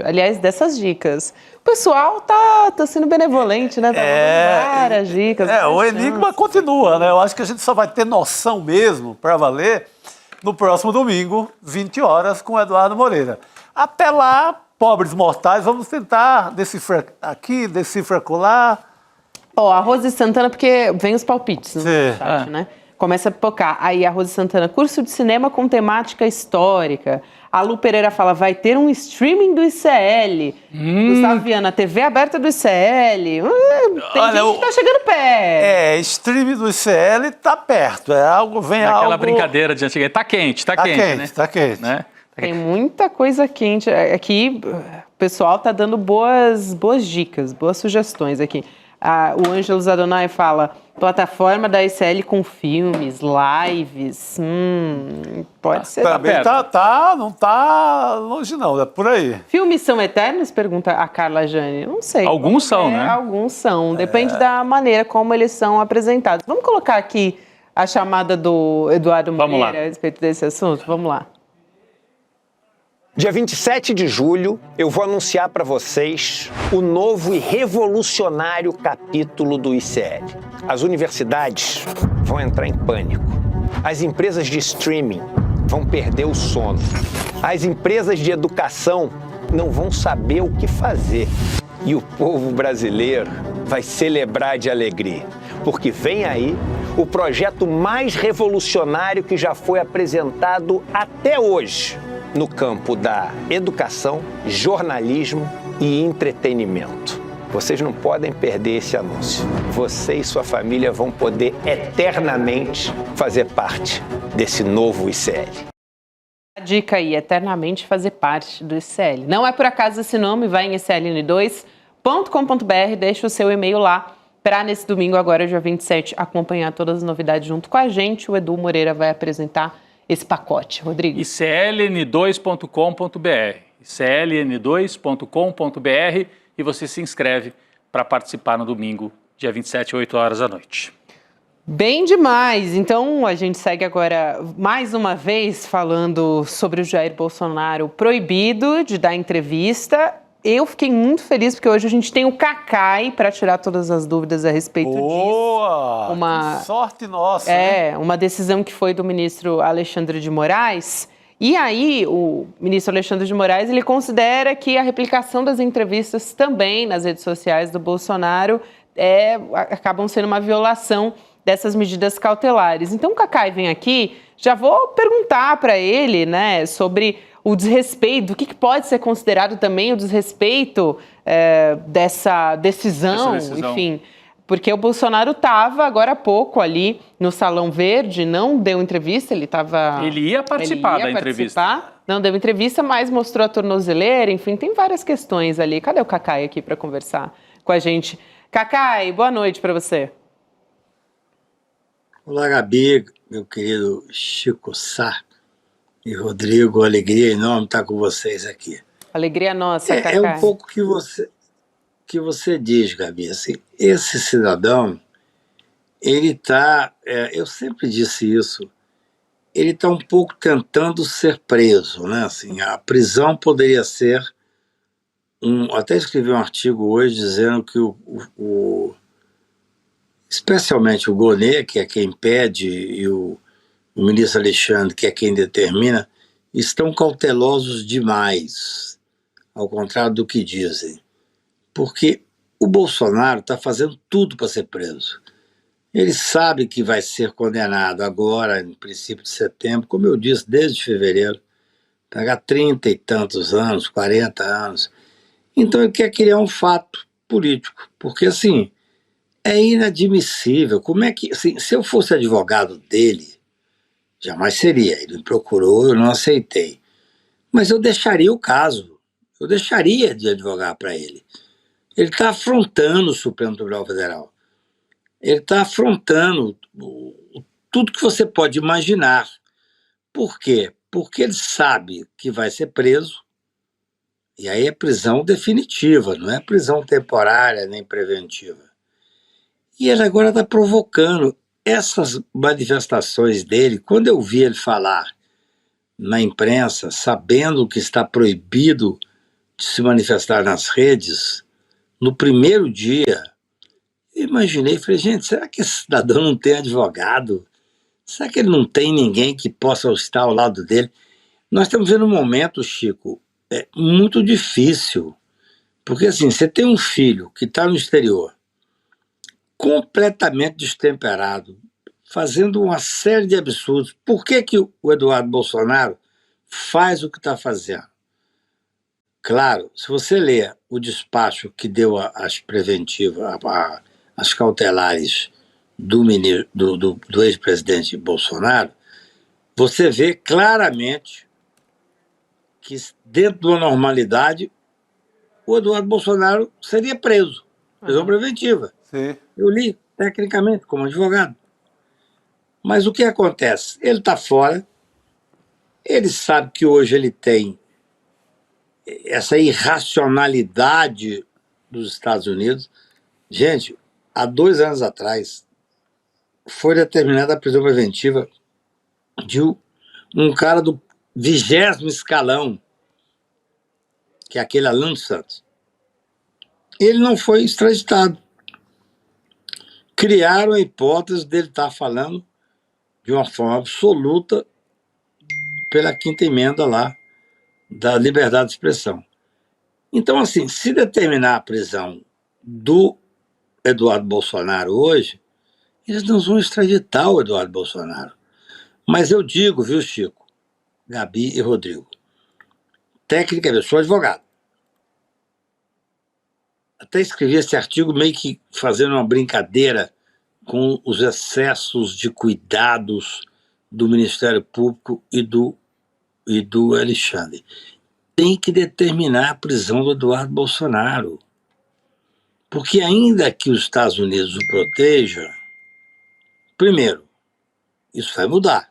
aliás, dessas dicas. O pessoal tá sendo benevolente, né? Tá dando várias dicas. O enigma continua, né? Eu acho que a gente só vai ter noção mesmo, para valer, no próximo domingo, 20 horas, com o Eduardo Moreira. Até lá, pobres mortais, vamos tentar decifrar aqui, decifrar colar. A Rose Santana, porque vem os palpites no chat, né? Começa a pipocar. Aí a Rose Santana, curso de cinema com temática histórica. A Lu Pereira fala, vai ter um streaming do ICL. Gustavo Viana, TV aberta do ICL. Tem gente que tá chegando perto. Streaming do ICL tá perto. Aquela brincadeira de antigamente. Tá quente, né? Tá quente. Né? Tem muita coisa quente. Aqui o pessoal tá dando boas dicas, boas sugestões aqui. O Ângelos Adonai fala, plataforma da ICL com filmes, lives. Pode ser. Também não tá longe não, é por aí. Filmes são eternos? Pergunta a Carla Jane. Não sei. Alguns são, né? Alguns são. Depende da maneira como eles são apresentados. Vamos colocar aqui a chamada do Eduardo Moreira a respeito desse assunto? Vamos lá. Dia 27 de julho, eu vou anunciar para vocês o novo e revolucionário capítulo do ICL. As universidades vão entrar em pânico. As empresas de streaming vão perder o sono. As empresas de educação não vão saber o que fazer. E o povo brasileiro vai celebrar de alegria, porque vem aí o projeto mais revolucionário que já foi apresentado até hoje no campo da educação, jornalismo e entretenimento. Vocês não podem perder esse anúncio. Você e sua família vão poder eternamente fazer parte desse novo ICL. A dica aí, eternamente fazer parte do ICL. Não é por acaso esse nome, vai em icln2.com.br, deixa o seu e-mail lá para nesse domingo, agora dia 27, acompanhar todas as novidades junto com a gente. O Edu Moreira vai apresentar esse pacote. Rodrigo. icln2.com.br, icln2.com.br, e você se inscreve para participar no domingo, dia 27, 8 horas da noite. Bem demais! Então a gente segue agora mais uma vez falando sobre o Jair Bolsonaro proibido de dar entrevista. Eu fiquei muito feliz porque hoje a gente tem o Cacai para tirar todas as dúvidas a respeito disso. Boa! Que sorte nossa! É, uma decisão que foi do ministro Alexandre de Moraes. E aí, o ministro Alexandre de Moraes, ele considera que a replicação das entrevistas também nas redes sociais do Bolsonaro acabam sendo uma violação dessas medidas cautelares. Então, o Cacai vem aqui, já vou perguntar para ele, né, sobre o desrespeito, o que pode ser considerado também o desrespeito dessa decisão, enfim. Porque o Bolsonaro estava agora há pouco ali no Salão Verde, não deu entrevista, ele ia participar da entrevista. Não deu entrevista, mas mostrou a tornozeleira, enfim, tem várias questões ali. Cadê o Cacai aqui para conversar com a gente? Cacai, boa noite para você. Olá, Gabi, meu querido Chico Sá e Rodrigo, alegria enorme estar com vocês aqui. Alegria nossa, Cacai. É um pouco que você diz, Gabi, assim, esse cidadão, ele está, eu sempre disse isso, ele está um pouco tentando ser preso, né? Assim, a prisão poderia ser até escrevi um artigo hoje dizendo que especialmente o Gonê, que é quem pede, e o ministro Alexandre, que é quem determina, estão cautelosos demais, ao contrário do que dizem. Porque o Bolsonaro está fazendo tudo para ser preso. Ele sabe que vai ser condenado agora, em princípio de setembro, como eu disse, desde fevereiro, pegar 30 e tantos anos, 40 anos. Então ele quer criar um fato político, porque assim, é inadmissível. Como é que, assim, se eu fosse advogado dele, jamais seria. Ele me procurou, eu não aceitei. Mas eu deixaria o caso. Eu deixaria de advogar para ele. Ele está afrontando o Supremo Tribunal Federal. Ele está afrontando tudo que você pode imaginar. Por quê? Porque ele sabe que vai ser preso, e aí é prisão definitiva, não é prisão temporária nem preventiva. E ele agora está provocando essas manifestações dele. Quando eu vi ele falar na imprensa, sabendo que está proibido de se manifestar nas redes, no primeiro dia, eu imaginei, falei, gente, será que esse cidadão não tem advogado? Será que ele não tem ninguém que possa estar ao lado dele? Nós estamos vendo um momento, Chico, muito difícil, porque assim, você tem um filho que está no exterior, completamente destemperado, fazendo uma série de absurdos. Por que o Eduardo Bolsonaro faz o que está fazendo? Claro, se você ler o despacho que deu as preventivas, as cautelares do ex-presidente Bolsonaro, você vê claramente que dentro de uma normalidade o Eduardo Bolsonaro seria preso, prisão preventiva. Sim. Eu li tecnicamente como advogado. Mas o que acontece? Ele está fora, ele sabe que hoje ele tem essa irracionalidade dos Estados Unidos. Gente, há 2 anos atrás foi determinada a prisão preventiva de um cara do 20º escalão que é aquele Alan dos Santos, ele não foi extraditado. Criaram a hipótese dele estar falando de uma forma absoluta pela quinta emenda lá da liberdade de expressão. Então, assim, se determinar a prisão do Eduardo Bolsonaro hoje, eles não vão extraditar o Eduardo Bolsonaro. Mas eu digo, viu, Chico, Gabi e Rodrigo, técnica, eu sou advogado. Até escrevi esse artigo meio que fazendo uma brincadeira com os excessos de cuidados do Ministério Público e do Alexandre. Tem que determinar a prisão do Eduardo Bolsonaro. Porque ainda que os Estados Unidos o protejam, primeiro, isso vai mudar.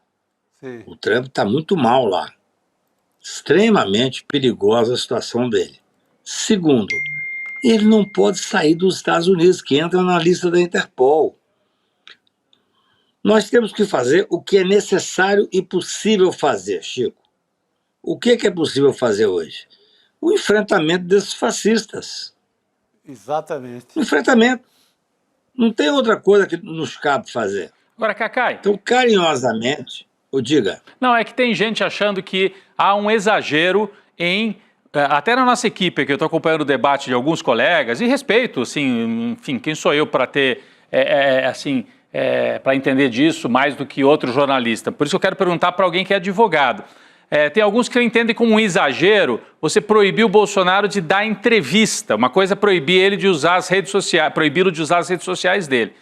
Sim. O Trump está muito mal lá. Extremamente perigosa a situação dele. Segundo, ele não pode sair dos Estados Unidos, que entra na lista da Interpol. Nós temos que fazer o que é necessário e possível fazer, Chico. O que é possível fazer hoje? O enfrentamento desses fascistas. Exatamente. O enfrentamento. Não tem outra coisa que nos cabe fazer. Agora, Cacai. Então, carinhosamente, diga. Não, é que tem gente achando que há um exagero em... Até na nossa equipe, que eu estou acompanhando o debate de alguns colegas, e respeito, assim, enfim, quem sou eu para ter, para entender disso mais do que outro jornalista. Por isso eu quero perguntar para alguém que é advogado. Tem alguns que entendem como um exagero você proibir o Bolsonaro de dar entrevista. Uma coisa é proibir ele de usar as redes sociais, proibi-lo de usar as redes sociais dele.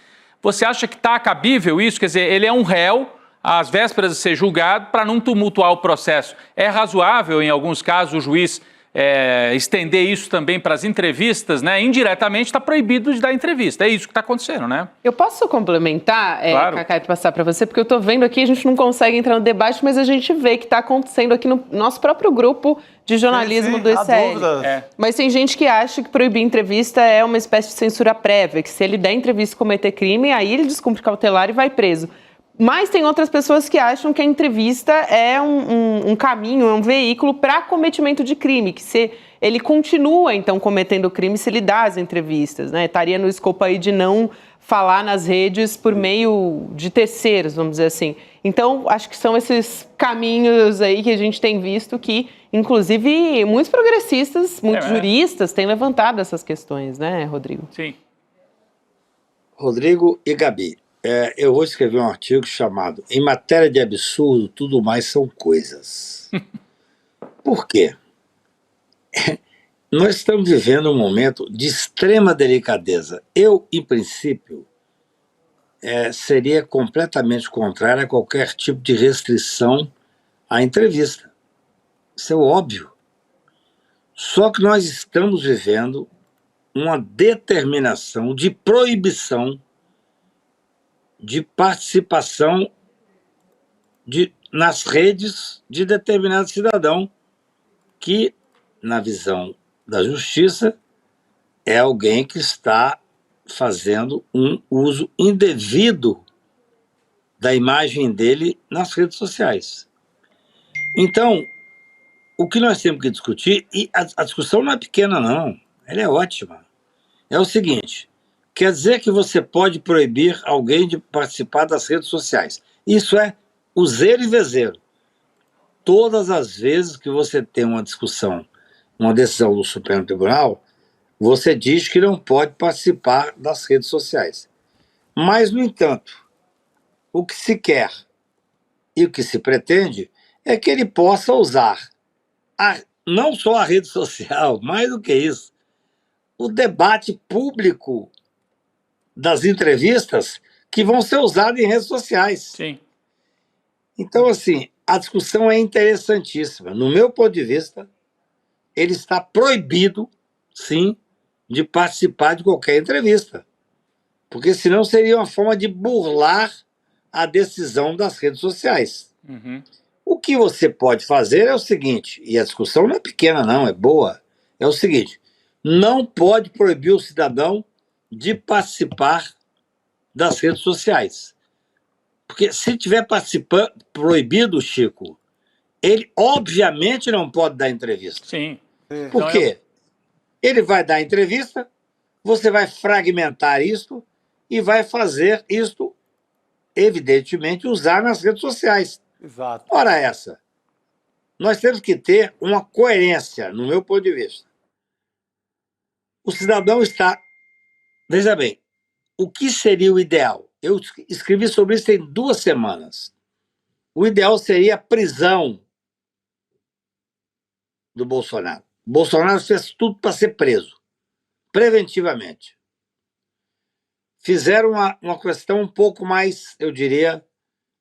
Você acha que está cabível isso? Quer dizer, ele é um réu às vésperas de ser julgado para não tumultuar o processo. É razoável, em alguns casos, o juiz estender isso também para as entrevistas, né? Indiretamente está proibido de dar entrevista. É isso que está acontecendo, né? Eu posso complementar, claro. Cacai, para passar para você, porque eu estou vendo aqui, a gente não consegue entrar no debate, mas a gente vê que está acontecendo aqui no nosso próprio grupo de jornalismo do ICL. Mas tem gente que acha que proibir entrevista é uma espécie de censura prévia, que se ele der entrevista e cometer crime, aí ele descumpre cautelar e vai preso. Mas tem outras pessoas que acham que a entrevista é um caminho, é um veículo para cometimento de crime, que se ele continua, então, cometendo crime se ele dá as entrevistas, né? Estaria no escopo aí de não falar nas redes por meio de terceiros, vamos dizer assim. Então, acho que são esses caminhos aí que a gente tem visto que, inclusive, muitos progressistas, muitos juristas têm levantado essas questões, né, Rodrigo? Sim. Rodrigo e Gabi. Eu vou escrever um artigo chamado Em Matéria de Absurdo, Tudo Mais São Coisas. Por quê? Nós estamos vivendo um momento de extrema delicadeza. Eu, em princípio, seria completamente contrário a qualquer tipo de restrição à entrevista. Isso é óbvio. Só que nós estamos vivendo uma determinação de proibição de participação nas redes de determinado cidadão que, na visão da justiça, é alguém que está fazendo um uso indevido da imagem dele nas redes sociais. Então, o que nós temos que discutir, e a discussão não é pequena não, ela é ótima, é o seguinte: quer dizer que você pode proibir alguém de participar das redes sociais. Isso é useiro e vezeiro. Todas as vezes que você tem uma discussão, uma decisão do Supremo Tribunal, você diz que não pode participar das redes sociais. Mas, no entanto, o que se quer e o que se pretende é que ele possa usar não só a rede social, mais do que isso, o debate público das entrevistas que vão ser usadas em redes sociais. Sim. Então, assim, a discussão é interessantíssima. No meu ponto de vista, ele está proibido, sim, de participar de qualquer entrevista. Porque senão seria uma forma de burlar a decisão das redes sociais. Uhum. O que você pode fazer é o seguinte, e a discussão não é pequena não, é boa, é o seguinte: não pode proibir o cidadão de participar das redes sociais. Porque se tiver proibido, Chico, ele obviamente não pode dar entrevista. Sim. Por quê? Ele vai dar entrevista, você vai fragmentar isso e vai fazer isso, evidentemente, usar nas redes sociais. Exato. Ora essa, nós temos que ter uma coerência, no meu ponto de vista. O cidadão está... Veja bem, o que seria o ideal? Eu escrevi sobre isso em 2 semanas. O ideal seria a prisão do Bolsonaro. Bolsonaro fez tudo para ser preso, preventivamente. Fizeram uma questão um pouco mais, eu diria,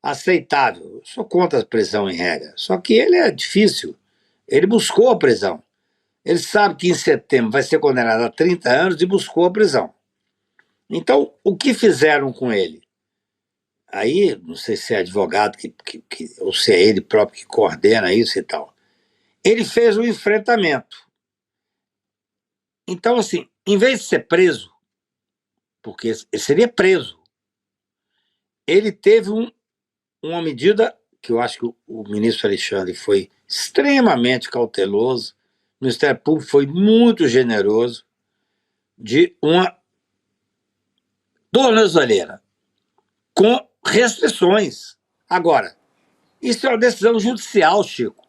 aceitável. Eu sou contra a prisão em regra. Só que ele é difícil. Ele buscou a prisão. Ele sabe que em setembro vai ser condenado a 30 anos e buscou a prisão. Então, o que fizeram com ele? Aí, não sei se é advogado ou se é ele próprio que coordena isso e tal. Ele fez um enfrentamento. Então, assim, em vez de ser preso, porque ele seria preso, ele teve uma medida que eu acho que o ministro Alexandre foi extremamente cauteloso, o Ministério Público foi muito generoso, de uma tornozeleira com restrições. Agora, isso é uma decisão judicial, Chico.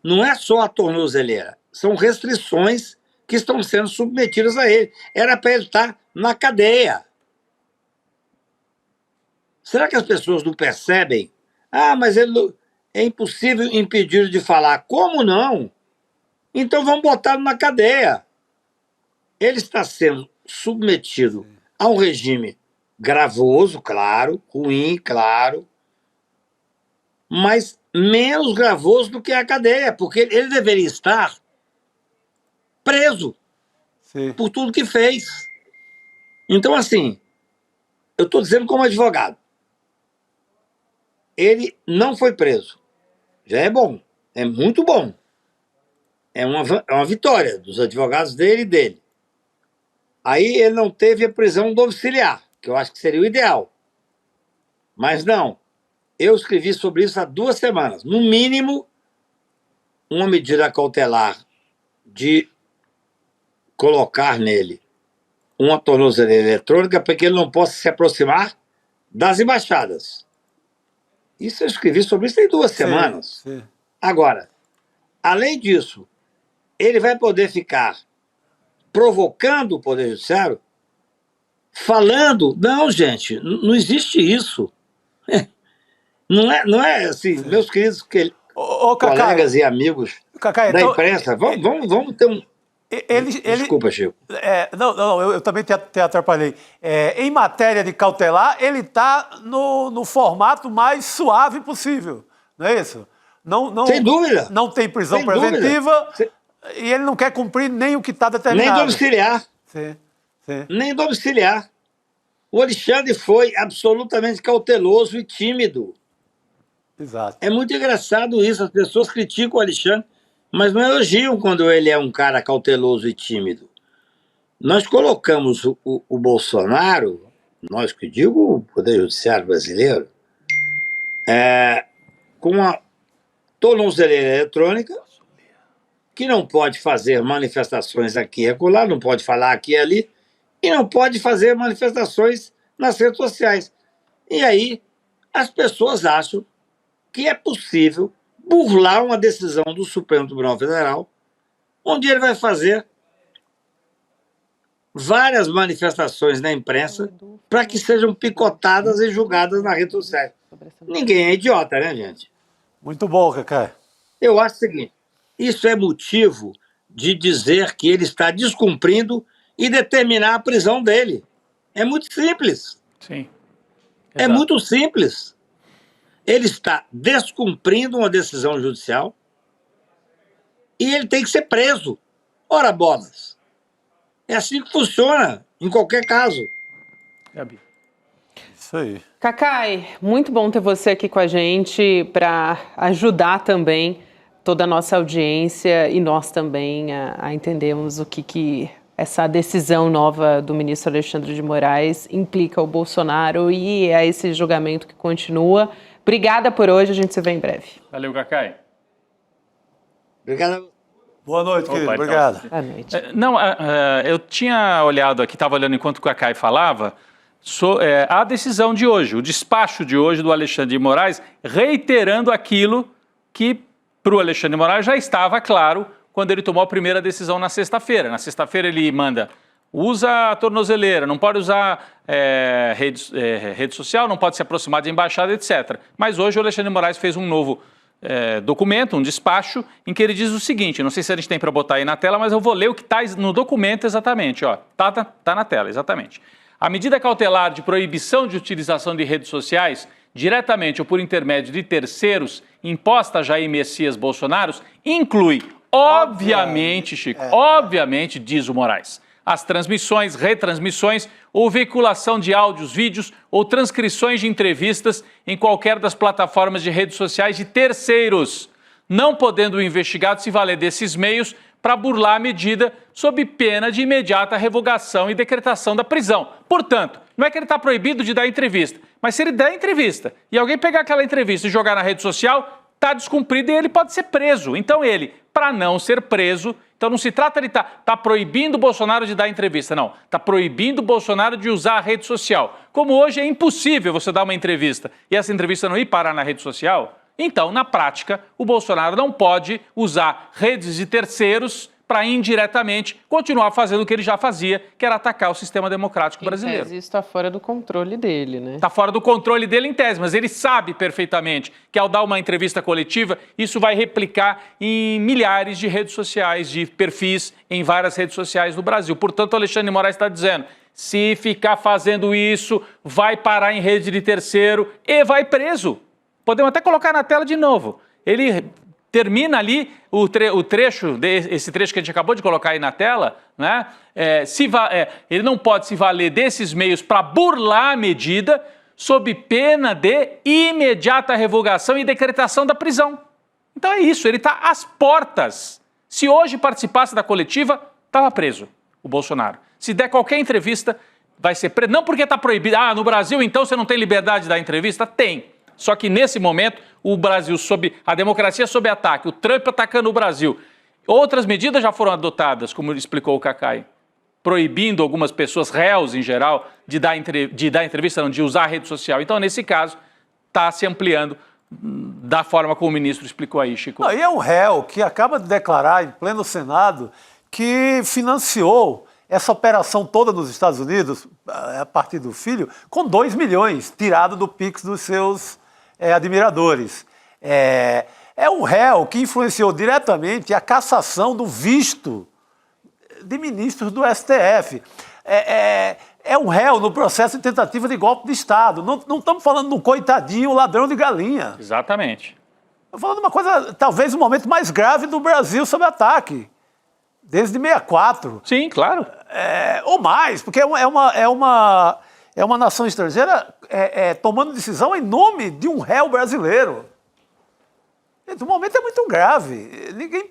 Não é só a tornozeleira, são restrições que estão sendo submetidas a ele. Era para ele estar na cadeia. Será que as pessoas não percebem? Ah, mas é impossível impedir de falar. Como não? Então vamos botá-lo na cadeia. Ele está sendo submetido a um regime gravoso, claro, ruim, claro, mas menos gravoso do que a cadeia, porque ele deveria estar preso por tudo que fez. Então, assim, eu estou dizendo como advogado, ele não foi preso. Já é bom, é muito bom. É uma vitória dos advogados dele e dele. Aí ele não teve a prisão domiciliar, que eu acho que seria o ideal. Mas não. Eu escrevi sobre isso há 2 semanas. No mínimo, uma medida cautelar de colocar nele uma tornozeleira eletrônica para que ele não possa se aproximar das embaixadas. Isso eu escrevi sobre isso em 2 semanas. Sim. Agora, além disso, ele vai poder ficar provocando o Poder Judiciário, falando... Não, gente, não existe isso. Não é assim, meus queridos colegas e amigos da imprensa, vamos ter um... Desculpa, Chico. Eu também te atrapalhei. Em matéria de cautelar, ele está no formato mais suave possível, não é isso? Não, sem dúvida. Não tem prisão preventiva e ele não quer cumprir nem o que está determinado. Nem domiciliar. Sim. Nem domiciliar. O Alexandre foi absolutamente cauteloso e tímido. Exato. É muito engraçado isso, as pessoas criticam o Alexandre, mas não elogiam quando ele é um cara cauteloso e tímido. Nós colocamos o Bolsonaro, nós que digo o Poder Judiciário brasileiro, com uma tornozeleira eletrônica, que não pode fazer manifestações aqui e acolá, não pode falar aqui e ali, e não pode fazer manifestações nas redes sociais. E aí as pessoas acham que é possível burlar uma decisão do Supremo Tribunal Federal, onde ele vai fazer várias manifestações na imprensa para que sejam picotadas e julgadas nas redes sociais. Ninguém é idiota, né, gente? Muito bom, Cacá. Eu acho o seguinte, isso é motivo de dizer que ele está descumprindo e determinar a prisão dele. É muito simples. Sim. É muito simples. Ele está descumprindo uma decisão judicial e ele tem que ser preso. Ora, bolas. É assim que funciona, em qualquer caso. Gabi. Isso aí. Cacai, muito bom ter você aqui com a gente para ajudar também toda a nossa audiência e nós também a entendermos o que essa decisão nova do ministro Alexandre de Moraes implica ao Bolsonaro e a esse julgamento que continua. Obrigada por hoje, a gente se vê em breve. Valeu, Cacai. Obrigado. Boa noite, querido. Opa, Obrigado. Então, Boa noite. eu tinha olhado aqui, estava olhando enquanto o Cacai falava, a decisão de hoje, o despacho de hoje do Alexandre de Moraes, reiterando aquilo que para o Alexandre de Moraes já estava claro quando ele tomou a primeira decisão na sexta-feira. Na sexta-feira ele manda, usa a tornozeleira, não pode usar rede social, não pode se aproximar de embaixada, etc. Mas hoje o Alexandre de Moraes fez um novo documento, um despacho, em que ele diz o seguinte, não sei se a gente tem para botar aí na tela, mas eu vou ler o que está no documento exatamente, ó, tá na tela, exatamente. A medida cautelar de proibição de utilização de redes sociais, diretamente ou por intermédio de terceiros, imposta a Jair Messias Bolsonaro, inclui, obviamente, Chico, obviamente, diz o Moraes, as transmissões, retransmissões ou veiculação de áudios, vídeos ou transcrições de entrevistas em qualquer das plataformas de redes sociais de terceiros, não podendo o investigado se valer desses meios para burlar a medida sob pena de imediata revogação e decretação da prisão. Portanto, não é que ele está proibido de dar entrevista, mas se ele der entrevista e alguém pegar aquela entrevista e jogar na rede social, está descumprido e ele pode ser preso. Então ele, para não ser preso, então não se trata de tá proibindo o Bolsonaro de dar entrevista, não. Está proibindo o Bolsonaro de usar a rede social. Como hoje é impossível você dar uma entrevista e essa entrevista não ir parar na rede social, então, na prática, o Bolsonaro não pode usar redes de terceiros para indiretamente continuar fazendo o que ele já fazia, que era atacar o sistema democrático brasileiro. Em tese, isso está fora do controle dele, né? Está fora do controle dele em tese, mas ele sabe perfeitamente que ao dar uma entrevista coletiva, isso vai replicar em milhares de redes sociais, de perfis em várias redes sociais do Brasil. Portanto, o Alexandre de Moraes está dizendo, se ficar fazendo isso, vai parar em rede de terceiro e vai preso. Podemos até colocar na tela de novo. Ele termina ali esse trecho que a gente acabou de colocar aí na tela, né? Ele não pode se valer desses meios para burlar a medida sob pena de imediata revogação e decretação da prisão. Então é isso, ele está às portas. Se hoje participasse da coletiva, estava preso o Bolsonaro. Se der qualquer entrevista, vai ser preso. Não porque está proibido. Ah, no Brasil então você não tem liberdade de dar entrevista? Tem. Só que nesse momento, o Brasil, a democracia sob ataque, o Trump atacando o Brasil. Outras medidas já foram adotadas, como explicou o Cacai, proibindo algumas pessoas, réus em geral, de dar entrevista, não, de usar a rede social. Então, nesse caso, está se ampliando da forma como o ministro explicou aí, Chico. Não, e é um réu que acaba de declarar em pleno Senado que financiou essa operação toda nos Estados Unidos, a partir do filho, com 2 milhões, tirado do Pix dos seus admiradores. É um réu que influenciou diretamente a cassação do visto de ministros do STF. É um réu no processo de tentativa de golpe de Estado. Não estamos falando de um coitadinho ladrão de galinha. Exatamente. Estamos falando de uma coisa, talvez o momento mais grave do Brasil sob ataque. Desde 64. Sim, claro. Ou mais, porque é uma nação estrangeira tomando decisão em nome de um réu brasileiro. O momento é muito grave. Ninguém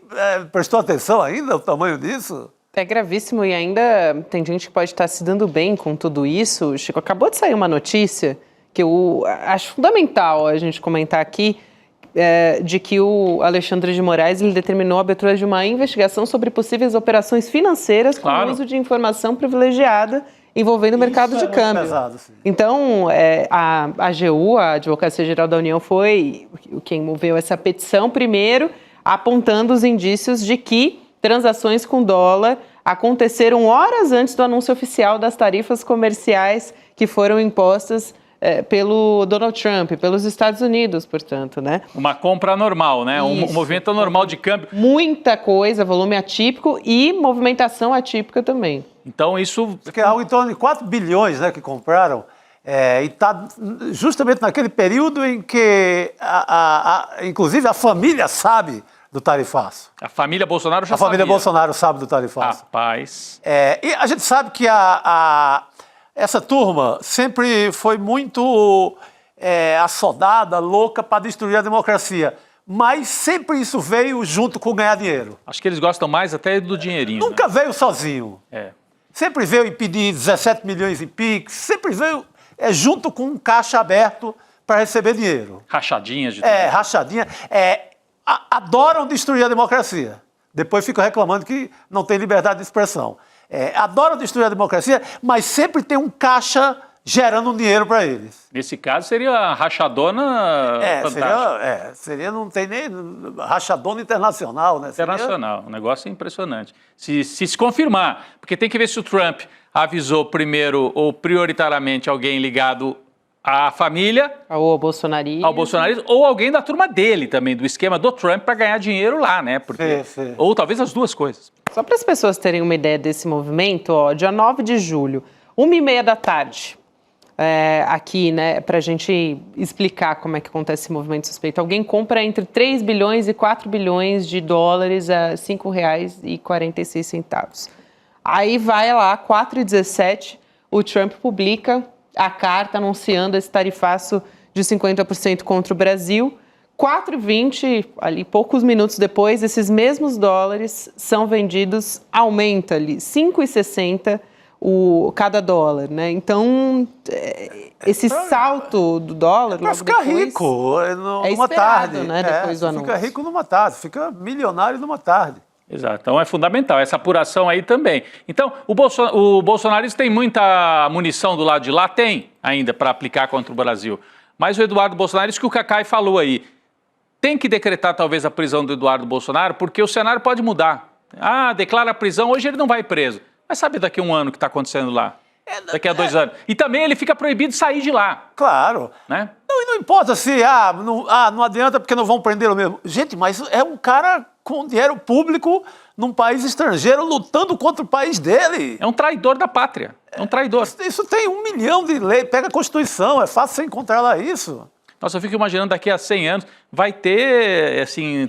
prestou atenção ainda ao tamanho disso. É gravíssimo e ainda tem gente que pode estar se dando bem com tudo isso. Chico, acabou de sair uma notícia que eu acho fundamental a gente comentar aqui, de que o Alexandre de Moraes ele determinou a abertura de uma investigação sobre possíveis operações financeiras com o uso de informação privilegiada envolvendo o mercado de câmbio. Pesado, então, a AGU, a Advocacia Geral da União, foi quem moveu essa petição primeiro, apontando os indícios de que transações com dólar aconteceram horas antes do anúncio oficial das tarifas comerciais que foram impostas pelo Donald Trump, pelos Estados Unidos, portanto, né? Uma compra normal, né? Um movimento normal de câmbio. Muita coisa, volume atípico e movimentação atípica também. Então isso... É algo em torno de 4 bilhões, né, que compraram, e está justamente naquele período em que, inclusive, a família sabe do tarifaço. A família Bolsonaro já sabia. A família Bolsonaro sabe do tarifaço. Rapaz. E a gente sabe que essa turma sempre foi muito assodada, louca para destruir a democracia. Mas sempre isso veio junto com ganhar dinheiro. Acho que eles gostam mais até do dinheirinho. Nunca veio sozinho. Sempre veio em pedir 17 milhões em Pix, sempre veio junto com um caixa aberto para receber dinheiro. Rachadinhas de rachadinha. Adoram destruir a democracia. Depois ficam reclamando que não tem liberdade de expressão. Adoram destruir a democracia, mas sempre tem um caixa gerando dinheiro para eles. Nesse caso, seria a rachadona fantástica. Seria, não tem nem rachadona internacional, né? Internacional, um negócio impressionante. Se confirmar, porque tem que ver se o Trump avisou primeiro ou prioritariamente alguém ligado à família, ao bolsonarismo, ou alguém da turma dele também, do esquema do Trump para ganhar dinheiro lá, né? Porque, ou talvez as duas coisas. Só para as pessoas terem uma ideia desse movimento, ó, dia 9 de julho, 1h30 da tarde, aqui, né, para a gente explicar como é que acontece esse movimento suspeito. Alguém compra entre 3 bilhões e 4 bilhões de dólares a R$ 5,46. Aí vai lá, 4h17, o Trump publica a carta anunciando esse tarifaço de 50% contra o Brasil. 4h20, ali poucos minutos depois, esses mesmos dólares são vendidos, aumenta ali, 5,60 cada dólar, né? Então, esse salto do dólar... Para ficar rico numa tarde. Né, depois do anúncio. Fica rico numa tarde, fica milionário numa tarde. Exato, então é fundamental, essa apuração aí também. Então, o bolsonarismo tem muita munição do lado de lá? Tem ainda para aplicar contra o Brasil. Mas o Eduardo Bolsonaro, isso que o Cacai falou aí, tem que decretar talvez a prisão do Eduardo Bolsonaro, porque o cenário pode mudar. Declara a prisão, hoje ele não vai preso. Mas sabe daqui a um ano o que está acontecendo lá? Daqui a 2 anos. E também ele fica proibido de sair de lá. Claro. Né? Não importa se não adianta porque não vão prender o mesmo. Gente, mas é um cara com dinheiro público num país estrangeiro lutando contra o país dele. É um traidor da pátria. É um traidor. Isso tem 1 milhão de leis. Pega a Constituição, é fácil você encontrar lá isso. Nossa, eu fico imaginando daqui a 100 anos vai ter, assim...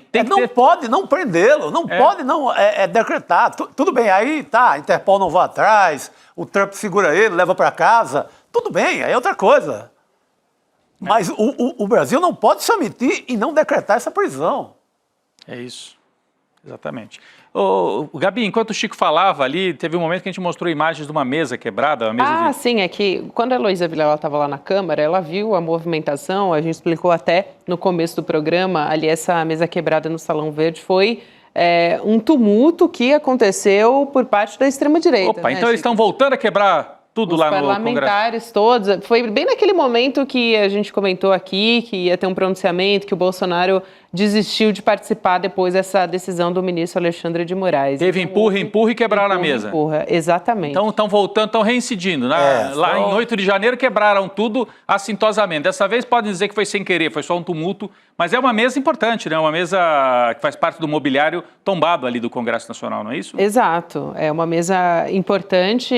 Pode não prendê-lo, não pode não decretar. Tudo bem, aí tá, a Interpol não vai atrás, o Trump segura ele, leva para casa. Tudo bem, aí é outra coisa. Mas o Brasil não pode se omitir e não decretar essa prisão. É isso, exatamente. Gabi, enquanto o Chico falava ali, teve um momento que a gente mostrou imagens de uma mesa quebrada. Sim, é que quando a Heloísa Vilela estava lá na Câmara, ela viu a movimentação, a gente explicou até no começo do programa, ali essa mesa quebrada no Salão Verde foi um tumulto que aconteceu por parte da extrema-direita. Opa, né, então eles estão voltando a quebrar tudo lá no Congresso. Os parlamentares todos, foi bem naquele momento que a gente comentou aqui, que ia ter um pronunciamento, que o Bolsonaro desistiu de participar depois dessa decisão do ministro Alexandre de Moraes. Teve empurra e quebraram a mesa. Empurra, exatamente. Então estão voltando, estão reincidindo. Lá em 8 de janeiro quebraram tudo assintosamente. Dessa vez podem dizer que foi sem querer, foi só um tumulto, mas é uma mesa importante, né? Uma mesa que faz parte do mobiliário tombado ali do Congresso Nacional, não é isso? Então, é uma mesa importante,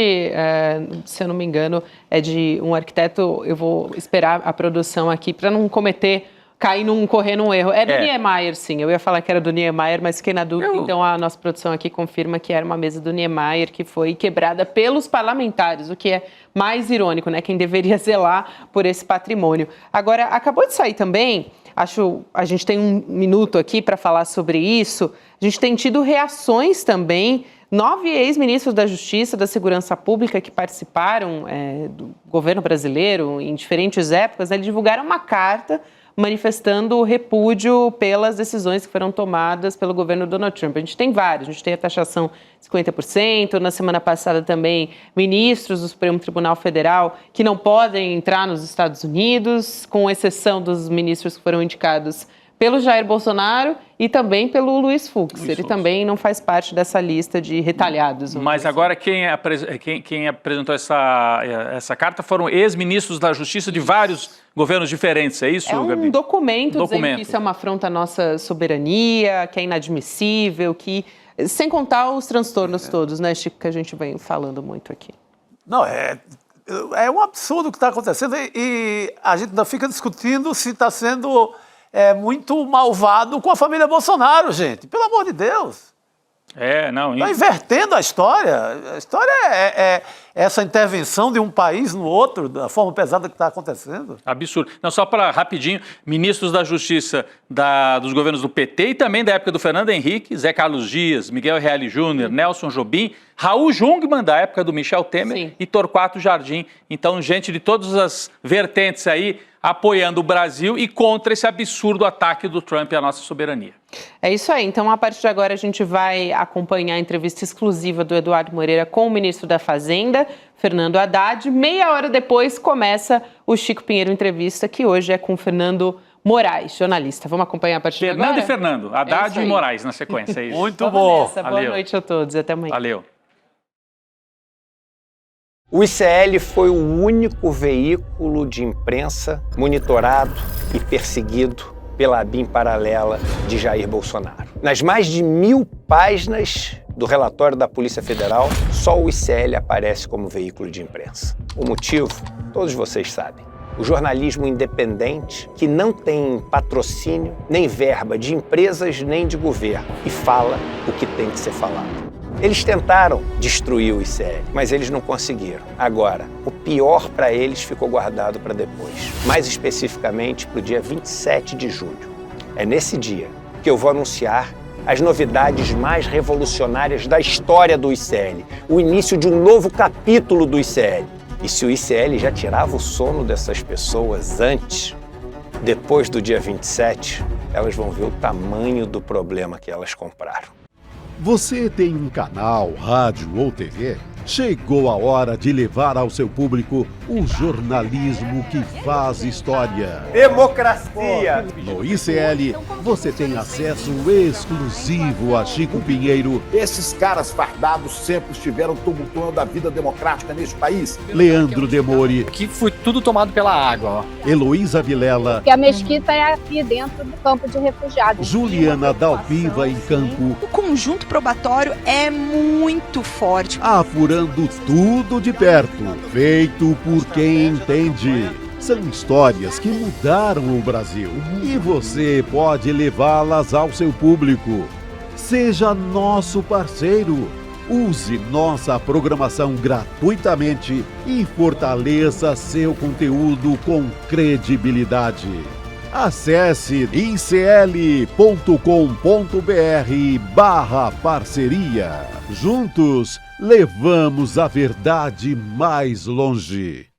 se eu não me engano, é de um arquiteto, eu vou esperar a produção aqui para não correr num erro. É do Niemeyer, sim. Eu ia falar que era do Niemeyer, mas fiquei na dúvida. Então a nossa produção aqui confirma que era uma mesa do Niemeyer que foi quebrada pelos parlamentares, o que é mais irônico, né? Quem deveria zelar por esse patrimônio. Agora, acabou de sair também, a gente tem 1 minuto aqui para falar sobre isso, a gente tem tido reações também, 9 ex-ministros da Justiça, da Segurança Pública que participaram do governo brasileiro em diferentes épocas, eles divulgaram uma carta manifestando repúdio pelas decisões que foram tomadas pelo governo Donald Trump. A gente tem vários, a gente tem a taxação de 50%, na semana passada também ministros do Supremo Tribunal Federal que não podem entrar nos Estados Unidos, com exceção dos ministros que foram indicados pelo Jair Bolsonaro e também pelo Luiz Fux. Ele também não faz parte dessa lista de retalhados. Mas agora quem apresentou essa carta foram ex-ministros da Justiça de vários governos diferentes, é isso, Gabi? É um documento dizendo que isso é uma afronta à nossa soberania, que é inadmissível, sem contar os transtornos todos, né, Chico, que a gente vem falando muito aqui. Não, é um absurdo o que está acontecendo e a gente ainda fica discutindo se está sendo... muito malvado com a família Bolsonaro, gente. Pelo amor de Deus. Está invertendo a história. A história é essa intervenção de um país no outro, da forma pesada que está acontecendo. Absurdo. Não, só para rapidinho, ministros da Justiça dos governos do PT e também da época do Fernando Henrique, Zé Carlos Dias, Miguel Reale Júnior, Nelson Jobim, Raul Jungmann, da época do Michel Temer, e Torquato Jardim. Então, gente de todas as vertentes aí, apoiando o Brasil e contra esse absurdo ataque do Trump à nossa soberania. É isso aí. Então, a partir de agora, a gente vai acompanhar a entrevista exclusiva do Eduardo Moreira com o ministro da Fazenda, Fernando Haddad. Meia hora depois começa o Chico Pinheiro Entrevista, que hoje é com Fernando Moraes, jornalista. Vamos acompanhar a partir de agora? Fernando e Fernando, Haddad e Moraes na sequência. É isso. Muito bom. Boa noite a todos. Até amanhã. Valeu. O ICL foi o único veículo de imprensa monitorado e perseguido pela ABIN paralela de Jair Bolsonaro. Nas mais de 1000 páginas do relatório da Polícia Federal, só o ICL aparece como veículo de imprensa. O motivo, todos vocês sabem. O jornalismo independente, que não tem patrocínio nem verba de empresas nem de governo e fala o que tem que ser falado. Eles tentaram destruir o ICL, mas eles não conseguiram. Agora, o pior para eles ficou guardado para depois. Mais especificamente para o dia 27 de julho. É nesse dia que eu vou anunciar as novidades mais revolucionárias da história do ICL. O início de um novo capítulo do ICL. E se o ICL já tirava o sono dessas pessoas antes, depois do dia 27, elas vão ver o tamanho do problema que elas compraram. Você tem um canal, rádio ou TV? Chegou a hora de levar ao seu público o jornalismo que faz história. Democracia! No ICL, você tem acesso exclusivo a Chico Pinheiro. Esses caras fardados sempre estiveram tumultuando a vida democrática neste país. Leandro Demore. Aqui foi tudo tomado pela água, ó. Heloísa Vilela. Que a mesquita é aqui dentro do campo de refugiados. Juliana Dalpiva em campo. O conjunto probatório é muito forte. Apurando tudo de perto, feito por quem entende. São histórias que mudaram o Brasil e você pode levá-las ao seu público. Seja nosso parceiro. Use nossa programação gratuitamente e fortaleça seu conteúdo com credibilidade. Acesse icl.com.br/parceria. Juntos, levamos a verdade mais longe.